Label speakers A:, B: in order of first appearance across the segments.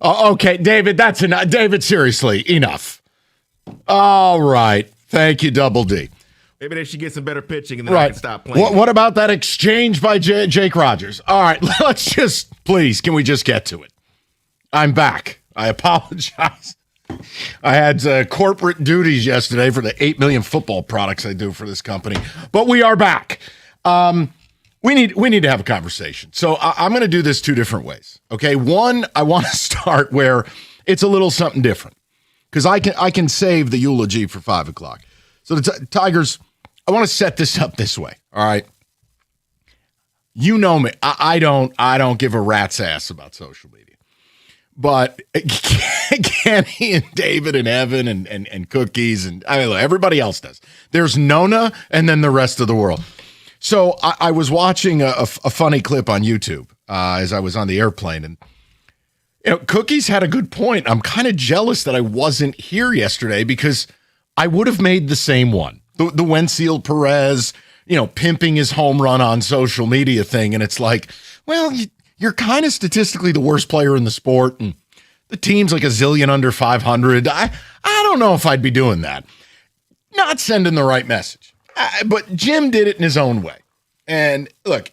A: Okay, David, that's enough. David, seriously, enough. All right. Thank you, Double D.
B: Maybe they should get some better pitching and then I can stop playing.
A: What about that exchange by Jake Rogers? All right, let's just, please, can we just get to it? I'm back. I apologize. I had corporate duties yesterday for the 8 million football products I do for this company, but we are back. We need to have a conversation. So I'm going to do this two different ways. Okay, one, I want to start where it's a little something different because I can save the eulogy for 5 o'clock. So the Tigers, I want to set this up this way. All right, you know me. I don't give a rat's ass about social media. But Kenny and David and Evan and Cookies and I mean, look, everybody else does. There's Nona and then the rest of the world. So I was watching a funny clip on YouTube as I was on the airplane. And Cookies had a good point. I'm kind of jealous that I wasn't here yesterday because I would have made the same one. The Wenceel Perez, pimping his home run on social media thing. And it's like, well, you're kind of statistically the worst player in the sport, and the team's like a zillion under 500. I don't know if I'd be doing that. Not sending the right message. But Jim did it in his own way. And look,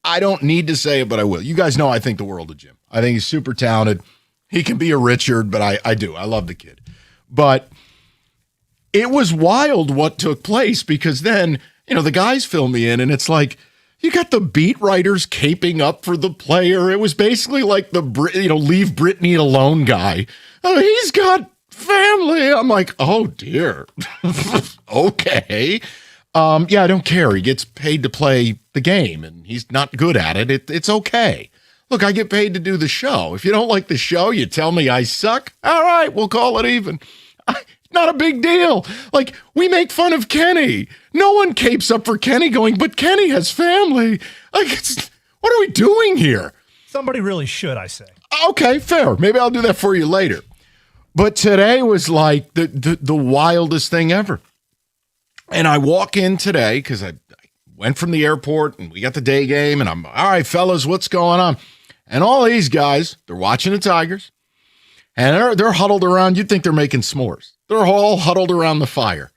A: I don't need to say it, but I will. You guys know I think the world of Jim. I think he's super talented. He can be a Richard, but I do. I love the kid. But it was wild what took place because then, the guys fill me in, and it's like, you got the beat writers caping up for the player. It was basically like the, leave Britney alone guy. Oh, he's got family. I'm like, oh, dear. Okay. I don't care. He gets paid to play the game, and he's not good at it. It's okay. Look, I get paid to do the show. If you don't like the show, you tell me I suck. All right, we'll call it even. Not a big deal. Like, we make fun of Kenny. No one capes up for Kenny going, but Kenny has family. Like, what are we doing here?
C: Somebody really should, I say.
A: Okay, fair. Maybe I'll do that for you later. But today was like the wildest thing ever. And I walk in today because I went from the airport and we got the day game and I'm, all right, fellas, what's going on? And all these guys, they're watching the Tigers and they're huddled around. You'd think they're making s'mores. They're all huddled around the fire.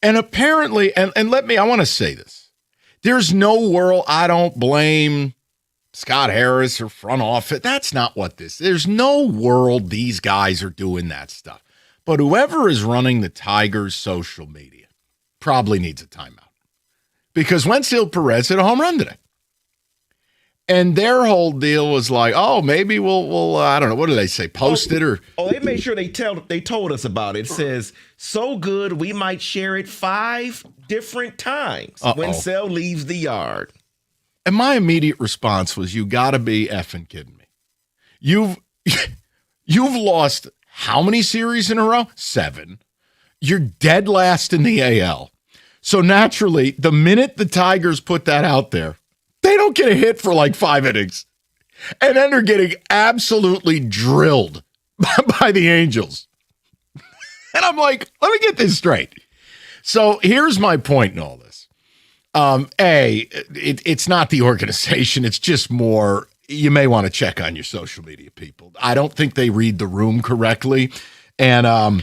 A: And apparently, and I want to say this. There's no world, I don't blame Scott Harris or front office. That's not what this is. There's no world these guys are doing that stuff. But whoever is running the Tigers' social media probably needs a timeout. Because Wenceel Perez hit a home run today. And their whole deal was like, oh, maybe we'll I don't know, what did they say, post it or?
B: Oh, they made sure they told us about it. It says, so good we might share it 5 different times when Sel leaves the yard.
A: And my immediate response was, you got to be effing kidding me. You've lost how many series in a row? 7. You're dead last in the AL. So naturally, the minute the Tigers put that out there, they don't get a hit for like 5 innings. And then they're getting absolutely drilled by the Angels. And I'm like, let me get this straight. So here's my point in all this. It's not the organization. It's just more, you may want to check on your social media people. I don't think they read the room correctly. And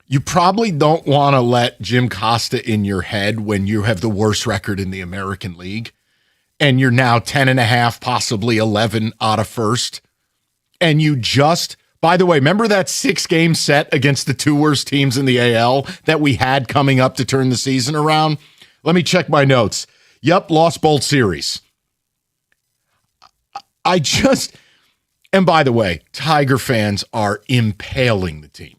A: you probably don't want to let Jim Costa in your head when you have the worst record in the American League. And you're now 10.5, possibly 11 out of first. And you just, by the way, remember that 6-game set against the 2 worst teams in the AL that we had coming up to turn the season around? Let me check my notes. Yep, lost both series. And by the way, Tiger fans are impaling the team.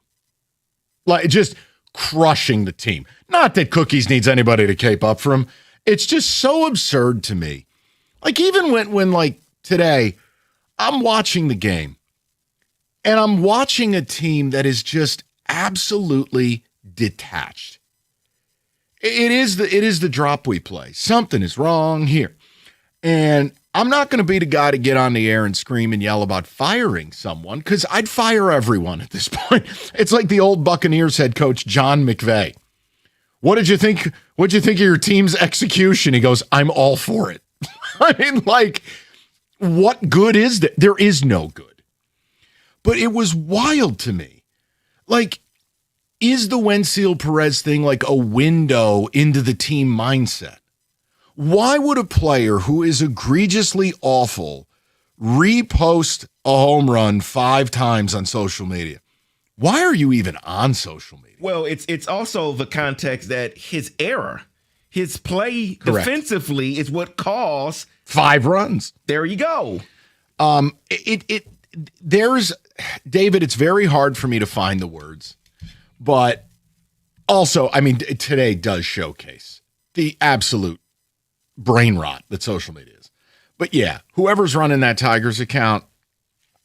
A: Like, just crushing the team. Not that Cookies needs anybody to cape up for him. It's just so absurd to me. Like, even when like today, I'm watching the game and I'm watching a team that is just absolutely detached. It is the drop we play. Something is wrong here. And I'm not going to be the guy to get on the air and scream and yell about firing someone because I'd fire everyone at this point. It's like the old Buccaneers head coach, John McVay. What did you think? What'd you think of your team's execution? He goes, I'm all for it. I mean, like, what good is that? There is no good. But it was wild to me. Like, is the Wensil Perez thing like a window into the team mindset? Why would a player who is egregiously awful repost a home run 5 times on social media? Why are you even on social media?
B: Well, it's also the context that his error, his play
A: Correct.
B: defensively is what caused
A: 5 runs.
B: There you go.
A: There's David, it's very hard for me to find the words, but also, I mean, today does showcase the absolute brain rot that social media is. But yeah, whoever's running that Tigers account,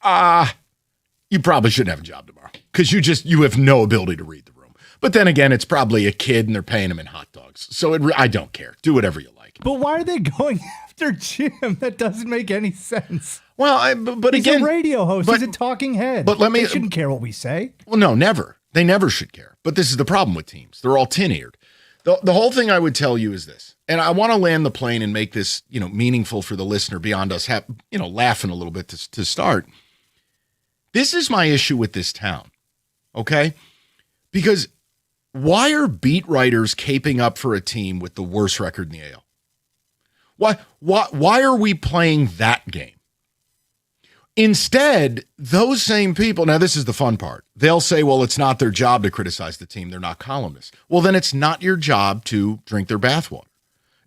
A: you probably shouldn't have a job tomorrow because you have no ability to read the room. But then again, it's probably a kid and they're paying him in hot dogs. So I don't care. Do whatever you like.
C: But why are they going after Jim? That doesn't make any sense.
A: Well, but
C: He's
A: again,
C: a radio host. He's a talking head.
A: But let me.
C: They shouldn't care what we say.
A: Well, no, never. They never should care. But this is the problem with teams. They're all tin-eared. The whole thing I would tell you is this, and I want to land the plane and make this, meaningful for the listener beyond us, laughing a little bit to start. This is my issue with this town, okay? Because why are beat writers caping up for a team with the worst record in the AL? Why are we playing that game? Instead, those same people, now this is the fun part, they'll say, well, it's not their job to criticize the team. They're not columnists. Well, then it's not your job to drink their bathwater.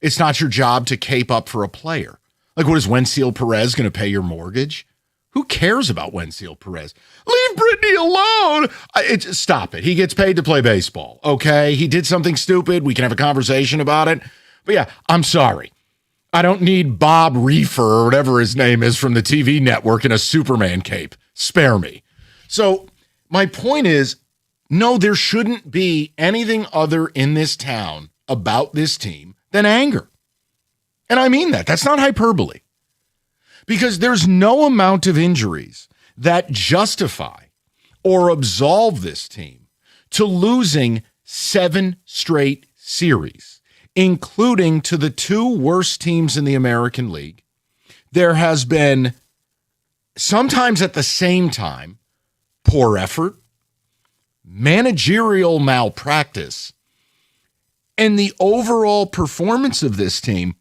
A: It's not your job to cape up for a player. Like, what is Wensil Perez going to pay your mortgage? Who cares about Wensil Perez? Leave Brittany alone. Stop it. He gets paid to play baseball, okay? He did something stupid. We can have a conversation about it. But yeah, I'm sorry. I don't need Bob Reefer or whatever his name is from the TV network in a Superman cape. Spare me. So my point is, no, there shouldn't be anything other in this town about this team than anger. And I mean that. That's not hyperbole. Because there's no amount of injuries that justify or absolve this team to losing 7 straight series, including to the 2 worst teams in the American League. There has been, sometimes at the same time, poor effort, managerial malpractice, and the overall performance of this team.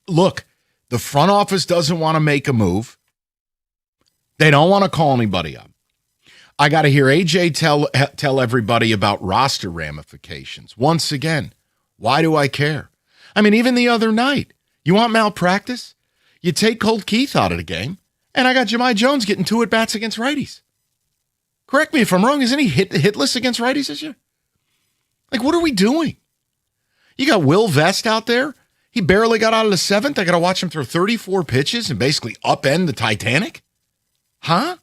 A: Look, the front office doesn't want to make a move. They don't want to call anybody up. I got to hear AJ tell everybody about roster ramifications. Once again, why do I care? I mean, even the other night, you want malpractice? You take Colt Keith out of the game, and I got Jahmai Jones getting 2 at-bats against righties. Correct me if I'm wrong. Isn't he hitless against righties this year? Like, what are we doing? You got Will Vest out there. He barely got out of the 7th. I got to watch him throw 34 pitches and basically upend the Titanic? Huh?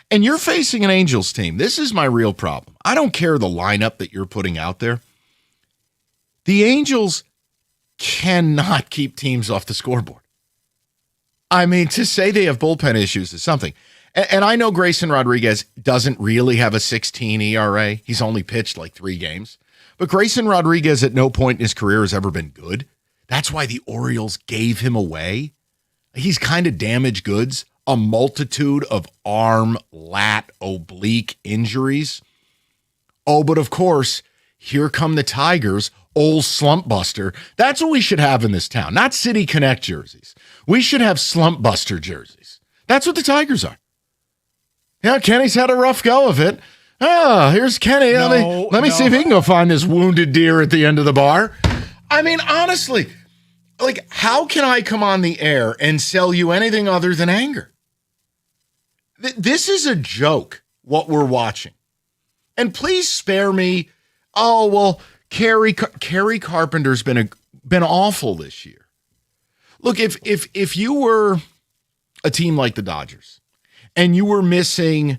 A: And you're facing an Angels team. This is my real problem. I don't care the lineup that you're putting out there. The Angels cannot keep teams off the scoreboard. I mean, to say they have bullpen issues is something. And I know Grayson Rodriguez doesn't really have a 16 ERA. He's only pitched like 3 games. But Grayson Rodriguez at no point in his career has ever been good. That's why the Orioles gave him away. He's kind of damaged goods. A multitude of arm, lat, oblique injuries. Oh, but of course, here come the Tigers, old slump buster. That's what we should have in this town, not City Connect jerseys. We should have slump buster jerseys. That's what the Tigers are. Yeah, Kenny's had a rough go of it. Here's Kenny. Let me see if he can go find this wounded deer at the end of the bar. I mean, honestly, like, how can I come on the air and sell you anything other than anger? This is a joke, what we're watching. And please spare me. Oh, well, Kerry Carpenter's been awful this year. Look, if you were a team like the Dodgers and you were missing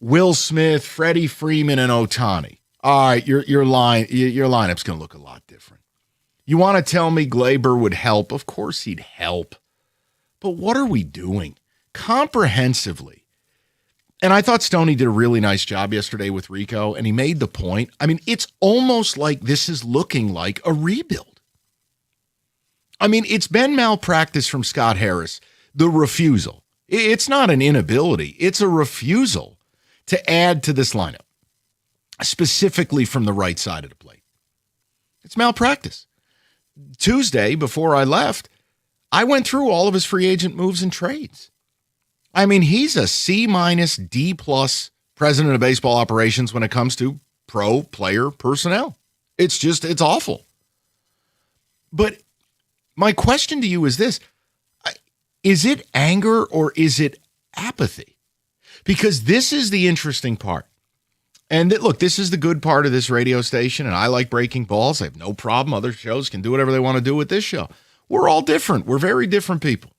A: Will Smith, Freddie Freeman, and Ohtani, all right, your lineup's going to look a lot different. You want to tell me Glaber would help? Of course he'd help. But what are we doing comprehensively? And I thought Stoney did a really nice job yesterday with Rico, and he made the point. I mean, it's almost like this is looking like a rebuild. I mean, it's been malpractice from Scott Harris, the refusal. It's not an inability. It's a refusal to add to this lineup, specifically from the right side of the plate. It's malpractice. Tuesday, before I left, I went through all of his free agent moves and trades. I mean, he's a C-, D+ president of baseball operations when it comes to pro player personnel. It's awful. But my question to you is this. Is it anger or is it apathy? Because this is the interesting part. And look, this is the good part of this radio station, and I like breaking balls. I have no problem. Other shows can do whatever they want to do with this show. We're all different. We're very different people.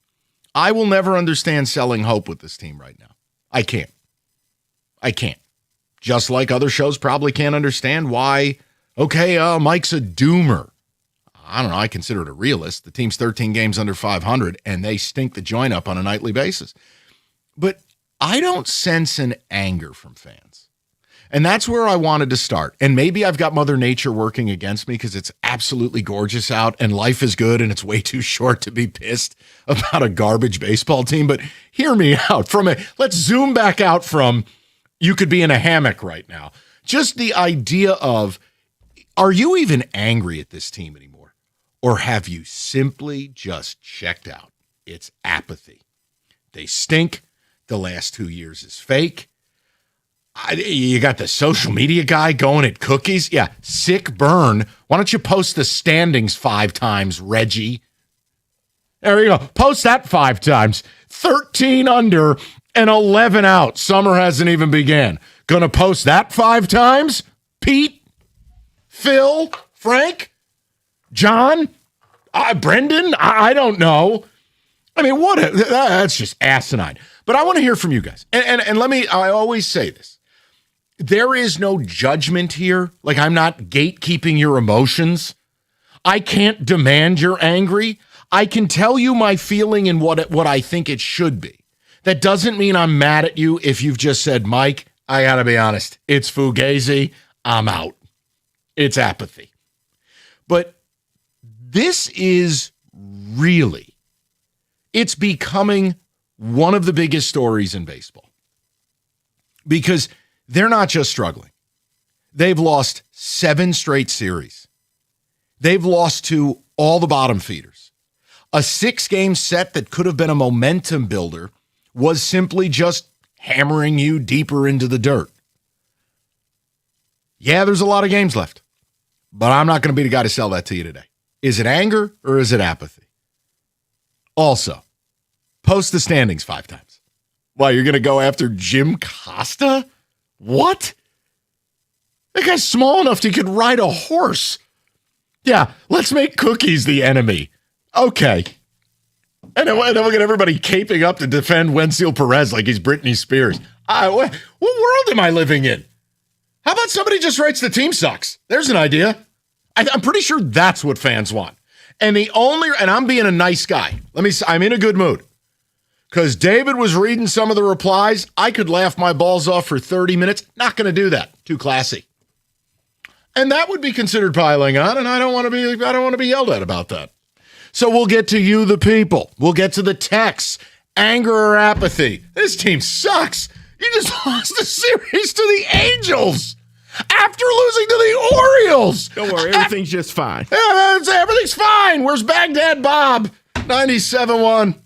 A: I will never understand selling hope with this team right now. I can't. Just like other shows probably can't understand why, okay, Mike's a doomer. I don't know. I consider it a realist. The team's 13 games under 500, and they stink the joint up on a nightly basis. But I don't sense an anger from fans. And that's where I wanted to start. And maybe I've got Mother Nature working against me because it's absolutely gorgeous out and life is good and it's way too short to be pissed about a garbage baseball team. But hear me out. Let's zoom back out from you could be in a hammock right now. Just the idea of, are you even angry at this team anymore? Or have you simply just checked out? It's apathy. They stink. The last 2 years is fake. You got the social media guy going at cookies. Yeah, sick burn. Why don't you post the standings 5 times, Reggie? There you go. Post that 5 times. 13 under and 11 out. Summer hasn't even began. Gonna post that 5 times? Pete? Phil? Frank? John? Brendan? I don't know. I mean, that's just asinine. But I want to hear from you guys. And I always say this. There is no judgment here. Like, I'm not gatekeeping your emotions. I can't demand you're angry. I can tell you my feeling and what I think it should be. That doesn't mean I'm mad at you if you've just said, Mike, I got to be honest. It's fugazi. I'm out. It's apathy. But this is really, it's becoming one of the biggest stories in baseball. Because they're not just struggling. They've lost 7 straight series. They've lost to all the bottom feeders. A 6-game set that could have been a momentum builder was simply just hammering you deeper into the dirt. Yeah, there's a lot of games left, but I'm not going to be the guy to sell that to you today. Is it anger or is it apathy? Also, post the standings 5 times. Why, you're going to go after Jim Costa? What? That guy's small enough he could ride a horse. Yeah, let's make cookies the enemy. Okay. And then we get everybody caping up to defend Wenzel Perez like he's Britney Spears. What world am I living in? How about somebody just writes the team sucks? There's an idea. I'm pretty sure that's what fans want. And I'm being a nice guy. I'm in a good mood. Because David was reading some of the replies. I could laugh my balls off for 30 minutes. Not going to do that. Too classy. And that would be considered piling on, and I don't want to be yelled at about that. So we'll get to you, the people. We'll get to the texts. Anger or apathy. This team sucks. You just lost the series to the Angels after losing to the Orioles.
B: Don't worry, everything's just fine.
A: Everything's fine. Where's Baghdad Bob? 97.1.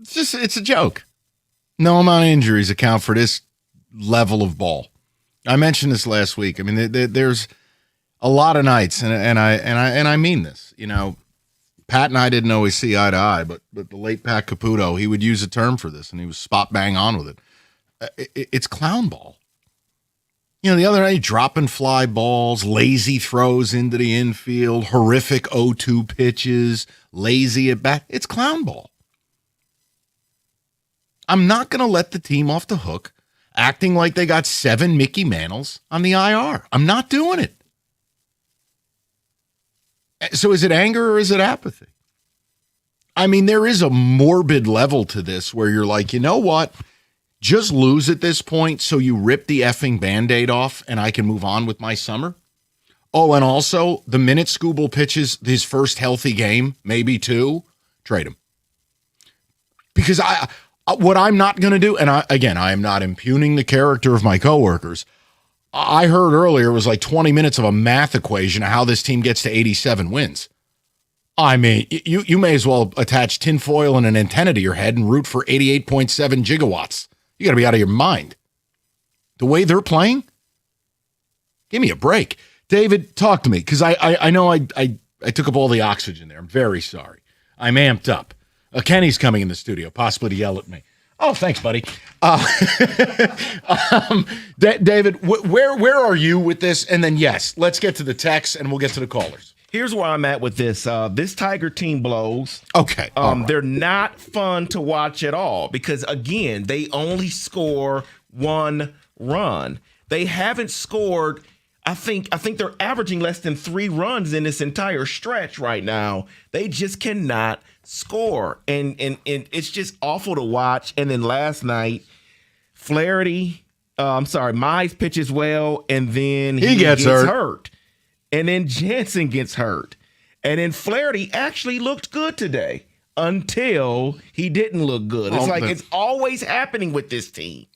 A: It's a joke. No amount of injuries account for this level of ball. I mentioned this last week. I mean, there's a lot of nights, and I mean this. You know, Pat and I didn't always see eye to eye, but the late Pat Caputo, he would use a term for this, and he was spot bang on with it. It's clown ball. You know, the other night, dropping fly balls, lazy throws into the infield, horrific 0-2 pitches, lazy at bat. It's clown ball. I'm not going to let the team off the hook acting like they got 7 Mickey Mantles on the IR. I'm not doing it. So is it anger or is it apathy? I mean, there is a morbid level to this where you're like, you know what? Just lose at this point so you rip the effing Band-Aid off and I can move on with my summer. Oh, and also, the minute Skubal pitches his first healthy game, maybe 2, trade him. Because what I'm not going to do, and I am not impugning the character of my coworkers. I heard earlier it was like 20 minutes of a math equation of how this team gets to 87 wins. I mean, you may as well attach tinfoil and an antenna to your head and root for 88.7 gigawatts. You got to be out of your mind. The way they're playing? Give me a break. David, talk to me, because I know I took up all the oxygen there. I'm very sorry. I'm amped up. Kenny's coming in the studio, possibly to yell at me. Oh, thanks, buddy. David, where are you with this? And then, yes, let's get to the texts, and we'll get to the callers.
B: Here's where I'm at with this. This Tiger team blows.
A: Okay. Right.
B: They're not fun to watch at all because, again, they only score 1 run. They haven't scored. I think they're averaging less than 3 runs in this entire stretch right now. They just cannot score, and it's just awful to watch. And then last night, Mize pitches well, and then he gets hurt. And then Jansen gets hurt. And then Flaherty actually looked good today until he didn't look good. It's it's always happening with this team.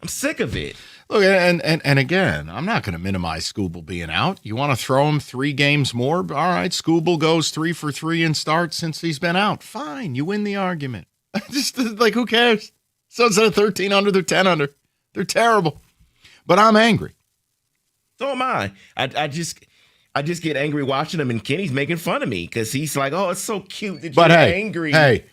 B: I'm sick of it.
A: Look, and again, I'm not going to minimize Skubal being out. You want to throw him 3 games more? All right, Skubal goes 3 for 3 in starts since he's been out. Fine, you win the argument. Just like, who cares? So instead of 13 under, they're 10 under. They're terrible. But I'm angry.
B: So am I. I just get angry watching him, and Kenny's making fun of me because he's like, "Oh, it's so cute that you're angry."
A: Hey,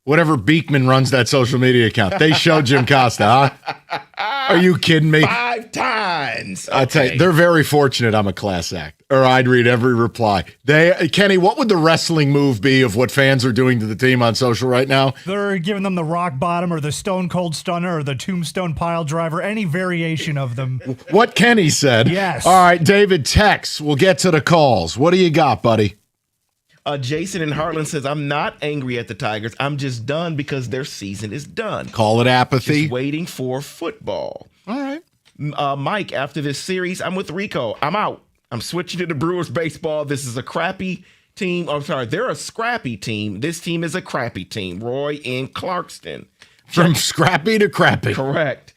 A: whatever Beekman runs that social media account, they showed Jim Costa, huh? Are you kidding me?
B: 5 times.
A: I tell you, they're very fortunate I'm a class act, or I'd read every reply. Kenny, what would the wrestling move be of what fans are doing to the team on social right now?
C: They're giving them the rock bottom or the stone cold stunner or the tombstone pile driver, any variation of them.
A: What Kenny said.
C: Yes.
A: All right, David, text. We'll get to the calls. What do you got, buddy?
B: Jason in Heartland says, I'm not angry at the Tigers. I'm just done because their season is done.
A: Call it apathy.
B: Just waiting for football.
A: All right.
B: Mike, after this series, I'm with Rico. I'm out. I'm switching to the Brewers baseball. This is a crappy team. I'm sorry, they're a scrappy team. This team is a crappy team. Roy in Clarkston.
A: From scrappy to crappy.
B: Correct.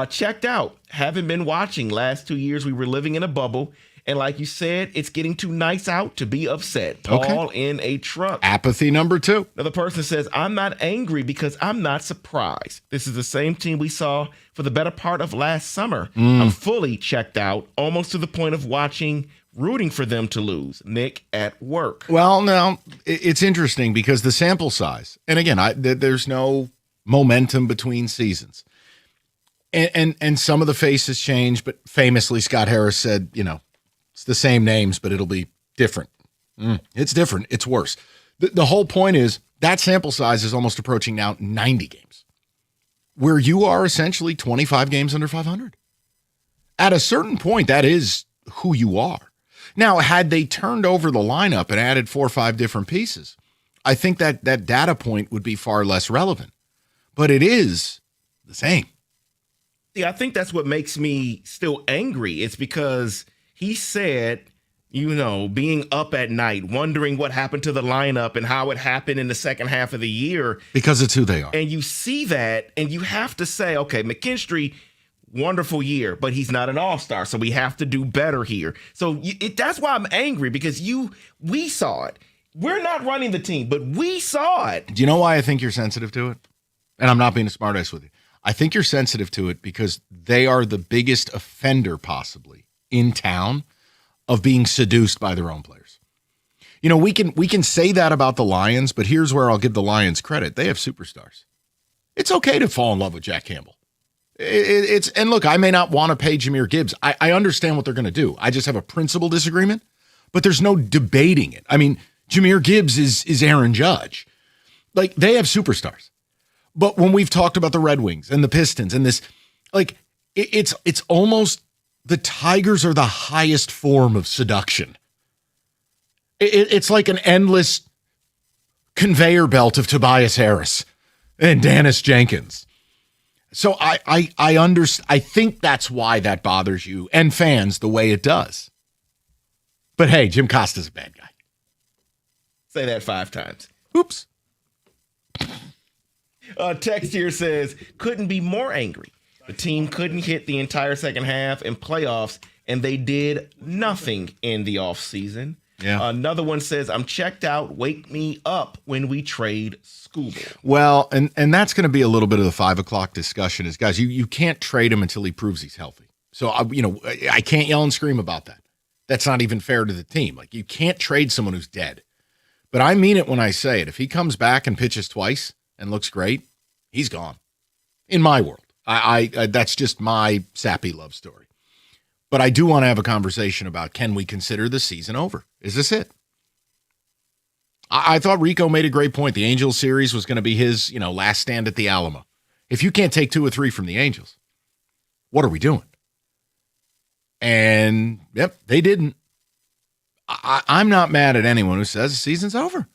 B: Checked out. Haven't been watching. Last 2 years, we were living in a bubble. And like you said, it's getting too nice out to be upset. Paul in a truck.
A: Apathy number 2.
B: Another person says, I'm not angry because I'm not surprised. This is the same team we saw for the better part of last summer. I'm fully checked out, almost to the point of rooting for them to lose. Nick at work.
A: Well, now, it's interesting because the sample size, and again, there's no momentum between seasons. And some of the faces change, but famously, Scott Harris said, it's the same names, but it'll be different. It's different. It's worse. The whole point is that sample size is almost approaching now 90 games, where you are essentially 25 games under 500. At a certain point, that is who you are. Now, had they turned over the lineup and added 4 or 5 different pieces, I think that data point would be far less relevant. But it is the same.
B: Yeah, I think that's what makes me still angry. It's because he said, being up at night, wondering what happened to the lineup and how it happened in the second half of the year.
A: Because it's who they are.
B: And you see that, and you have to say, okay, McKinstry, wonderful year, but he's not an all-star, so we have to do better here. So that's why I'm angry, because we saw it. We're not running the team, but we saw it.
A: Do you know why I think you're sensitive to it? And I'm not being a smartass with you. I think you're sensitive to it because they are the biggest offender possibly in town of being seduced by their own players. You know, we can say that about the Lions, but here's where I'll give the Lions credit. They have superstars. It's okay to fall in love with Jack Campbell. And look, I may not want to pay Jahmyr Gibbs. I understand what they're going to do. I just have a principle disagreement, but there's no debating it. I mean, Jahmyr Gibbs is Aaron Judge. Like, they have superstars. But when we've talked about the Red Wings and the Pistons and this, like, it's almost the Tigers are the highest form of seduction. It's like an endless conveyor belt of Tobias Harris and Dennis Jenkins. So I think that's why that bothers you and fans the way it does. But hey, Jim Costa's a bad guy.
B: Say that 5 times.
A: Oops.
B: Text here says, couldn't be more angry. The team couldn't hit the entire second half and playoffs, and they did nothing in the offseason.
A: Yeah.
B: Another one says, I'm checked out. Wake me up when we trade Scooble.
A: Well, and that's going to be a little bit of the 5 o'clock discussion is, guys, you can't trade him until he proves he's healthy. So, I can't yell and scream about that. That's not even fair to the team. Like, you can't trade someone who's dead. But I mean it when I say it. If he comes back and pitches twice and looks great, he's gone. In my world. I that's just my sappy love story. But I do want to have a conversation about, can we consider the season over? Is this it? I thought Rico made a great point. The Angels series was going to be his, last stand at the Alamo. If you can't take 2 or 3 from the Angels, what are we doing? And, yep, they didn't. I'm not mad at anyone who says the season's over.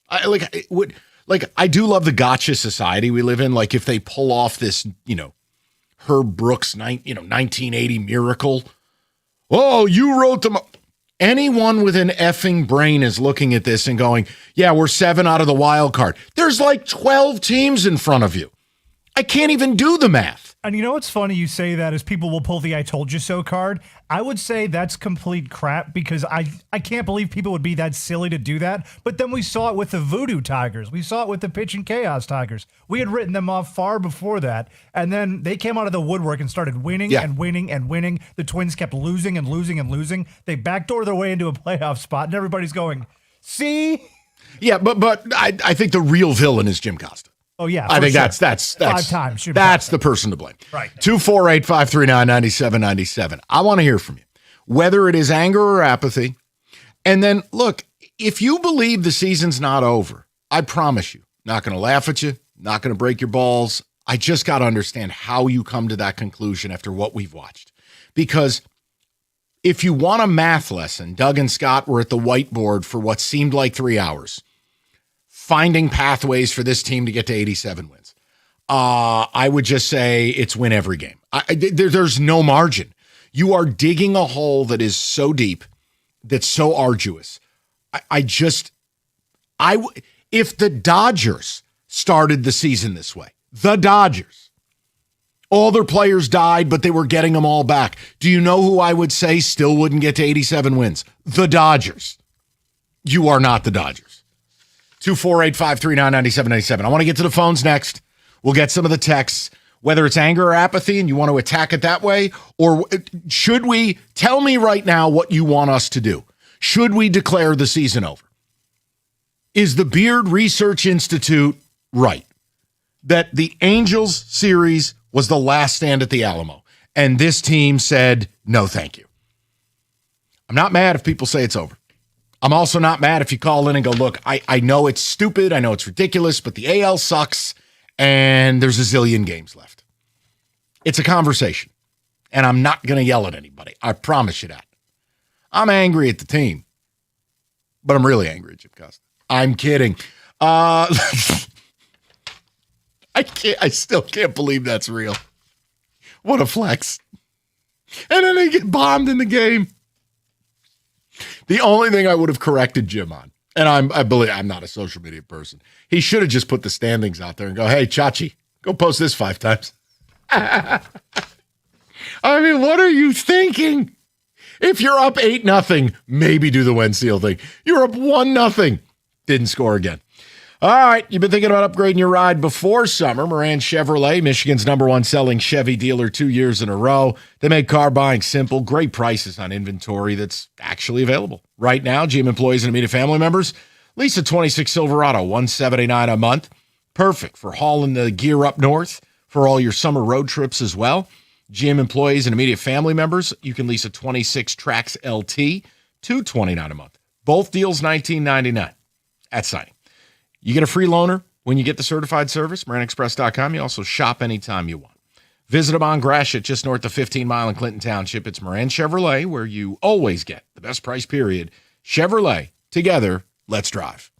A: I do love the gotcha society we live in. Like, if they pull off this, Herb Brooks, 1980 miracle. Oh, you wrote them. Anyone with an effing brain is looking at this and going, yeah, we're 7 out of the wild card. There's like 12 teams in front of you. I can't even do the math.
C: And you know what's funny you say that is people will pull the I told you so card. I would say that's complete crap because I can't believe people would be that silly to do that. But then we saw it with the Voodoo Tigers. We saw it with the Pitch and Chaos Tigers. We had written them off far before that. And then they came out of the woodwork and started winning and winning and winning. The Twins kept losing and losing and losing. They backdoor their way into a playoff spot and everybody's going, see?
A: Yeah, but I think the real villain is Jim Costa.
C: Oh, yeah.
A: I think
C: sure.
A: that's
C: 5 times.
A: That's the person to blame.
C: Right.
A: 248-539-9797. I want to hear from you, whether it is anger or apathy. And then, look, if you believe the season's not over, I promise you, not going to laugh at you, not going to break your balls. I just got to understand how you come to that conclusion after what we've watched. Because if you want a math lesson, Doug and Scott were at the whiteboard for what seemed like 3 hours, finding pathways for this team to get to 87 wins. I would just say it's win every game. There's no margin. You are digging a hole that is so deep, that's so arduous. If the Dodgers started the season this way, the Dodgers, all their players died, but they were getting them all back. Do you know who I would say still wouldn't get to 87 wins? The Dodgers. You are not the Dodgers. 248-539-9797. I want to get to the phones next. We'll get some of the texts, whether it's anger or apathy and you want to attack it that way, or should we tell me right now what you want us to do? Should we declare the season over? Is the Beard Research Institute right that the Angels series was the last stand at the Alamo and this team said, no, thank you? I'm not mad if people say it's over. I'm also not mad if you call in and go, look, I know it's stupid. I know it's ridiculous, but the AL sucks and there's a zillion games left. It's a conversation, and I'm not going to yell at anybody. I promise you that. I'm angry at the team, but I'm really angry at Jim Costa. I'm kidding. I still can't believe that's real. What a flex. And then they get bombed in the game. The only thing I would have corrected Jim on, and I believe I'm not a social media person, he should have just put the standings out there and go, hey, Chachi, go post this 5 times. I mean, what are you thinking? If you're up 8-0, maybe do the Wentzeel thing. You're up 1-0. Didn't score again. All right, you've been thinking about upgrading your ride before summer. Moran Chevrolet, Michigan's #1 selling Chevy dealer 2 years in a row. They make car buying simple, great prices on inventory that's actually available. Right now, GM employees and immediate family members lease a 26 Silverado, $179 a month. Perfect for hauling the gear up north for all your summer road trips as well. GM employees and immediate family members, you can lease a 26 Trax LT, $229 a month. Both deals $19.99 at signing. You get a free loaner when you get the certified service, MoranExpress.com. You also shop anytime you want. Visit them on Gratiot, just north of 15 Mile in Clinton Township. It's Moran Chevrolet, where you always get the best price, period. Chevrolet, together, let's drive.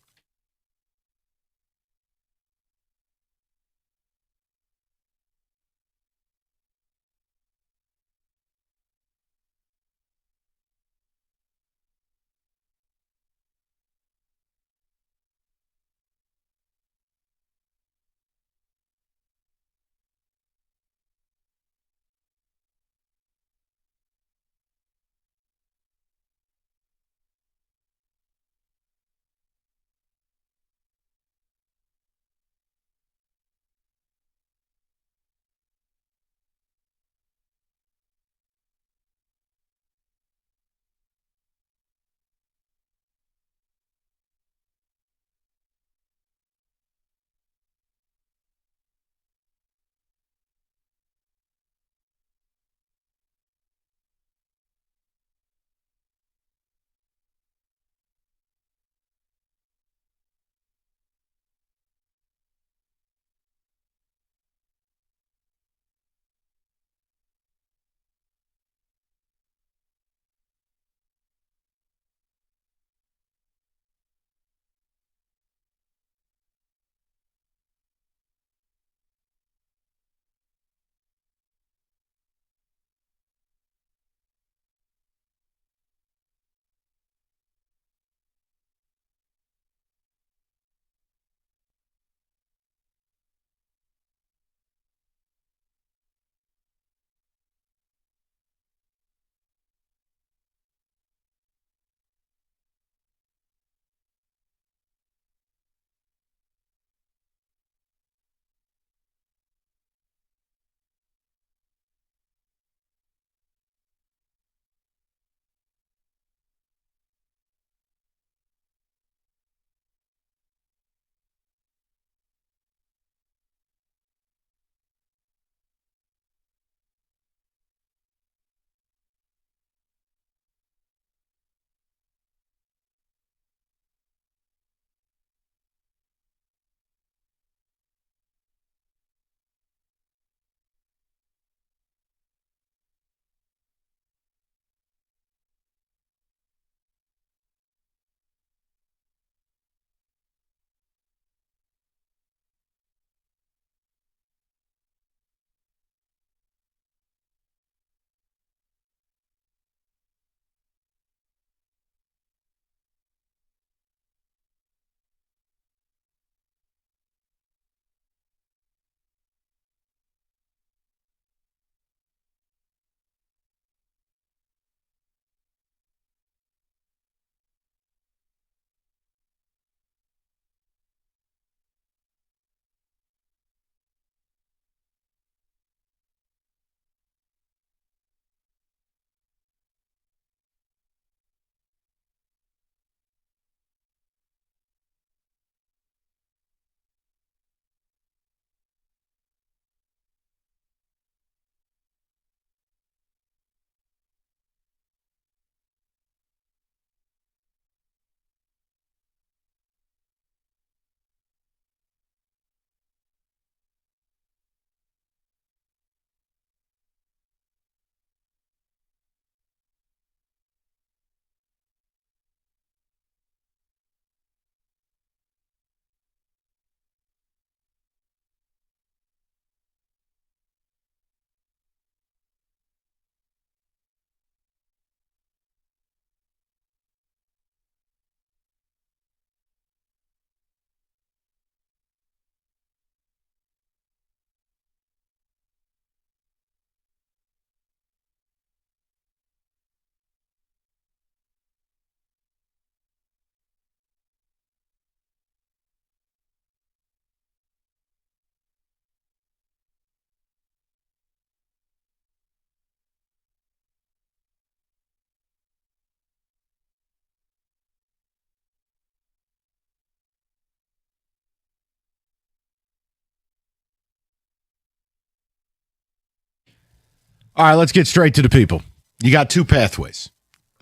A: All right, let's get straight to the people. You got two pathways,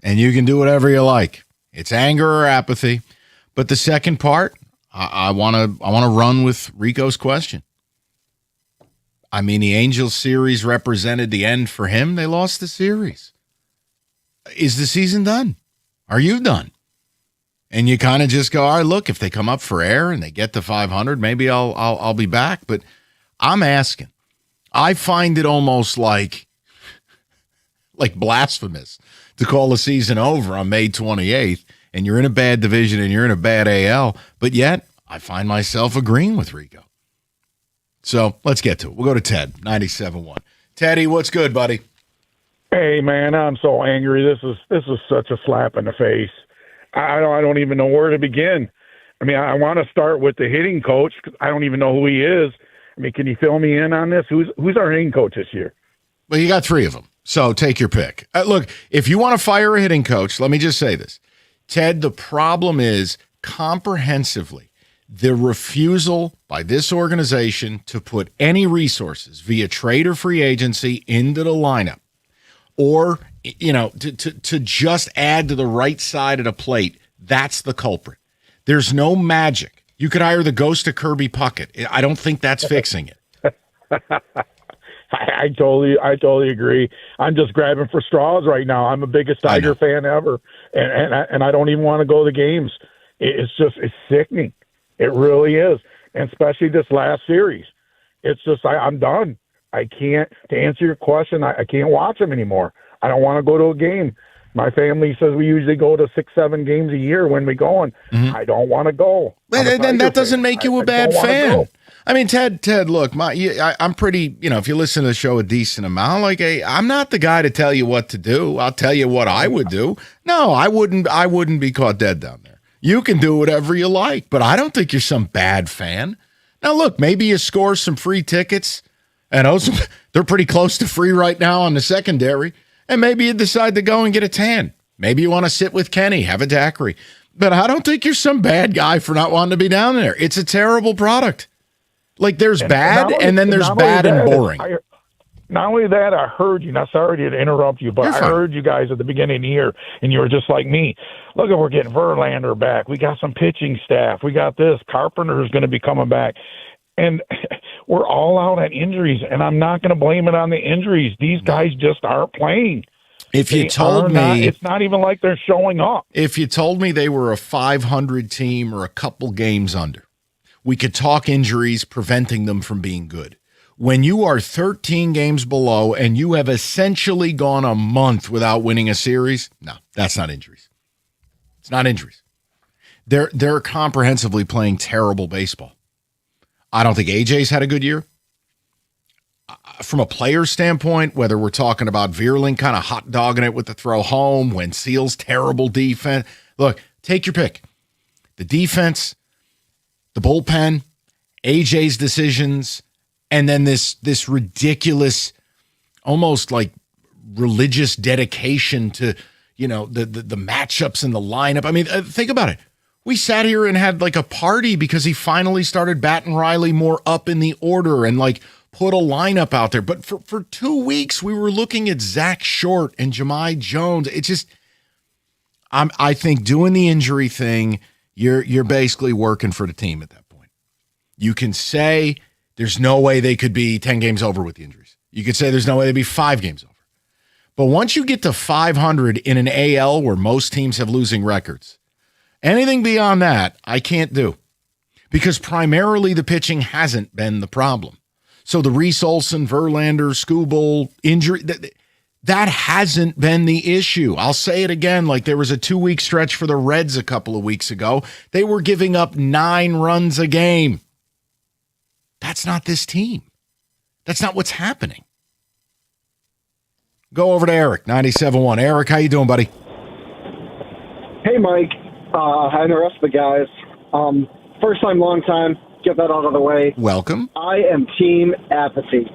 A: and you can do whatever you like. It's anger or apathy. But the second part, I want to run with Rico's question. I mean, the Angels series represented the end for him. They lost the series. Is the season done? Are you done? And you kind of just go, all right, look, if they come up for air and they get to 500, maybe I'll be back. But I'm asking. I find it almost like blasphemous to call the season over on May 28th, and you're in a bad division and you're in a bad AL, but yet I find myself agreeing with Rico. So let's get to it. We'll go to Ted, 97.1. Teddy, what's good, buddy?
D: Hey, man, I'm so angry. This is such a slap in the face. I don't even know where to begin. I mean, I want to start with the hitting coach because I don't even know who he is. I mean, can you fill me in on this? Who's our hitting coach this year?
A: Well, you got three of them, so take your pick. Look, if you want to fire a hitting coach, let me just say this. Ted, the problem is comprehensively the refusal by this organization to put any resources via trade or free agency into the lineup, or to just add to the right side of the plate. That's the culprit. There's no magic. You could hire the ghost of Kirby Puckett. I don't think that's fixing it.
D: I totally agree. I'm just grabbing for straws right now. I'm the biggest Tiger fan ever, and I don't even want to go to the games. It's sickening. It really is, and especially this last series. It's just I'm done. I can't. To answer your question, I can't watch them anymore. I don't want to go to a game. My family says we usually go to 6-7 games a year when we go, and I don't want to go.
A: But then that doesn't make you a bad fan. I mean, Ted, look, I'm pretty, if you listen to the show a decent amount, I'm not the guy to tell you what to do. I'll tell you what I would do. No, I wouldn't be caught dead down there. You can do whatever you like, but I don't think you're some bad fan. Now, look, maybe you score some free tickets, and they're pretty close to free right now on the secondary, and maybe you decide to go and get a tan. Maybe you want to sit with Kenny, have a daiquiri. But I don't think you're some bad guy for not wanting to be down there. It's a terrible product. There's bad, and then there's bad and boring.
D: Not only that, I heard you. Now, sorry to interrupt you, but I heard you guys at the beginning of the year, and you were just like me. Look, we're getting Verlander back. We got some pitching staff. We got this. Carpenter's going to be coming back. And we're all out on injuries, and I'm not going to blame it on the injuries. These guys just aren't playing.
A: If you told me,
D: it's not even like they're showing up.
A: If you told me they were a 500 team or a couple games under, we could talk injuries preventing them from being good. When you are 13 games below and you have essentially gone a month without winning a series, no, that's not injuries. It's not injuries. They're comprehensively playing terrible baseball. I don't think AJ's had a good year. From a player standpoint, whether we're talking about Vierling kind of hot dogging it with the throw home, when Seal's terrible defense. Look, take your pick. The defense, the bullpen, AJ's decisions, and then this ridiculous, almost like religious dedication to, the matchups and the lineup. I mean, think about it. We sat here and had a party because he finally started batting Riley more up in the order and put a lineup out there. But for 2 weeks, we were looking at Zach Short and Jahmai Jones. It's just, I think doing the injury thing, you're basically working for the team at that point. You can say there's no way they could be 10 games over with the injuries. You could say there's no way they'd be 5 games over. But once you get to 500 in an AL where most teams have losing records, anything beyond that, I can't do. Because primarily the pitching hasn't been the problem. So the Reese Olson, Verlander, Skubal injury, that hasn't been the issue. I'll say it again, there was a 2-week stretch for the Reds a couple of weeks ago. They were giving up 9 runs a game. That's not this team. That's not what's happening. Go over to Eric, 97.1. Eric, how you doing, buddy?
E: Hey, Mike. Hi, the rest of the guys. First time, long time. Get that out of the way.
A: Welcome.
E: I am team apathy.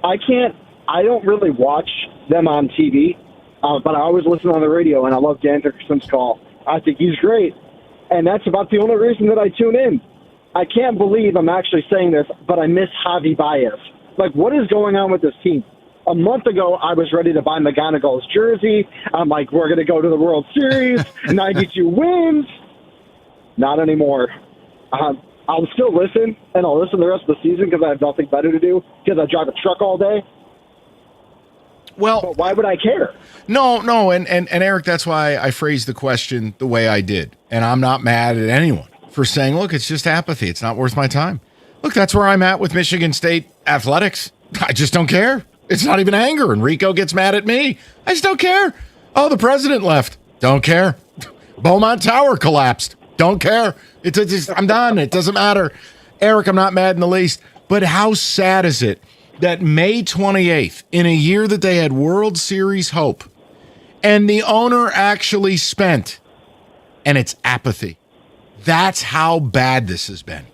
E: I don't really watch them on TV, but I always listen on the radio, and I love Dan Dickerson's call. I think he's great, and that's about the only reason that I tune in. I can't believe I'm actually saying this, but I miss Javi Baez. What is going on with this team? A month ago, I was ready to buy McGonagall's jersey. I'm like, we're going to go to the World Series, 92 wins. Not anymore. I'll still listen, and I'll listen the rest of the season because I have nothing better to do because I drive a truck all day.
A: Well,
E: But why would I care?
A: no, and Eric, that's why I phrased the question the way I did. And I'm not mad at anyone for saying, look, it's just apathy. It's not worth my time. Look, that's where I'm at with Michigan State athletics. I just don't care. It's not even anger. And Rico gets mad at me. I just don't care. Oh, the president left. Don't care. Beaumont Tower collapsed. Don't care. It's just, I'm done. It doesn't matter. Eric, I'm not mad in the least. But how sad is it that May 28th, in a year that they had World Series hope, and the owner actually spent, and it's apathy. That's how bad this has been.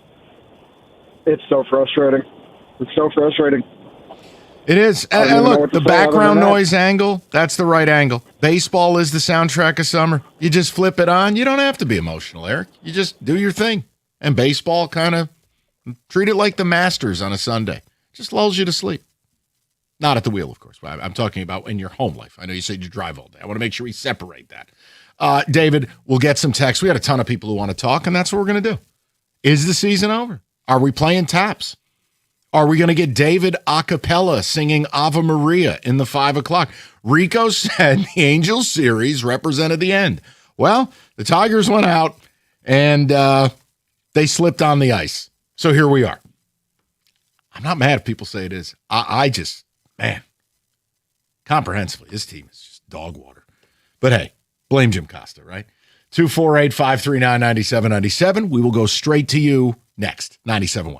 E: It's so frustrating. It's so frustrating.
A: It is.
E: don't
A: And
E: even know
A: look,
E: what to
A: the
E: say other
A: background
E: than that.
A: noise angle, that's the right angle. Baseball is the soundtrack of summer. You just flip it on. You don't have to be emotional, Eric. You just do your thing. And baseball kind of treat it like the Masters on a Sunday. Just lulls you to sleep. Not at the wheel, of course. I'm talking about in your home life. I know you said you drive all day. I want to make sure we separate that. David, we'll get some text. We got a ton of people who want to talk, and that's what we're going to do. Is the season over? Are we playing taps? Are we going to get David a cappella singing Ave Maria in the 5 o'clock? Rico said the Angels series represented the end. Well, the Tigers went out, and they slipped on the ice. So here we are. I'm not mad if people say it is. I just, man, comprehensively, this team is just dog water. But hey, blame Jim Costa, right? 248-539-9797. We will go straight to you next. 97.1.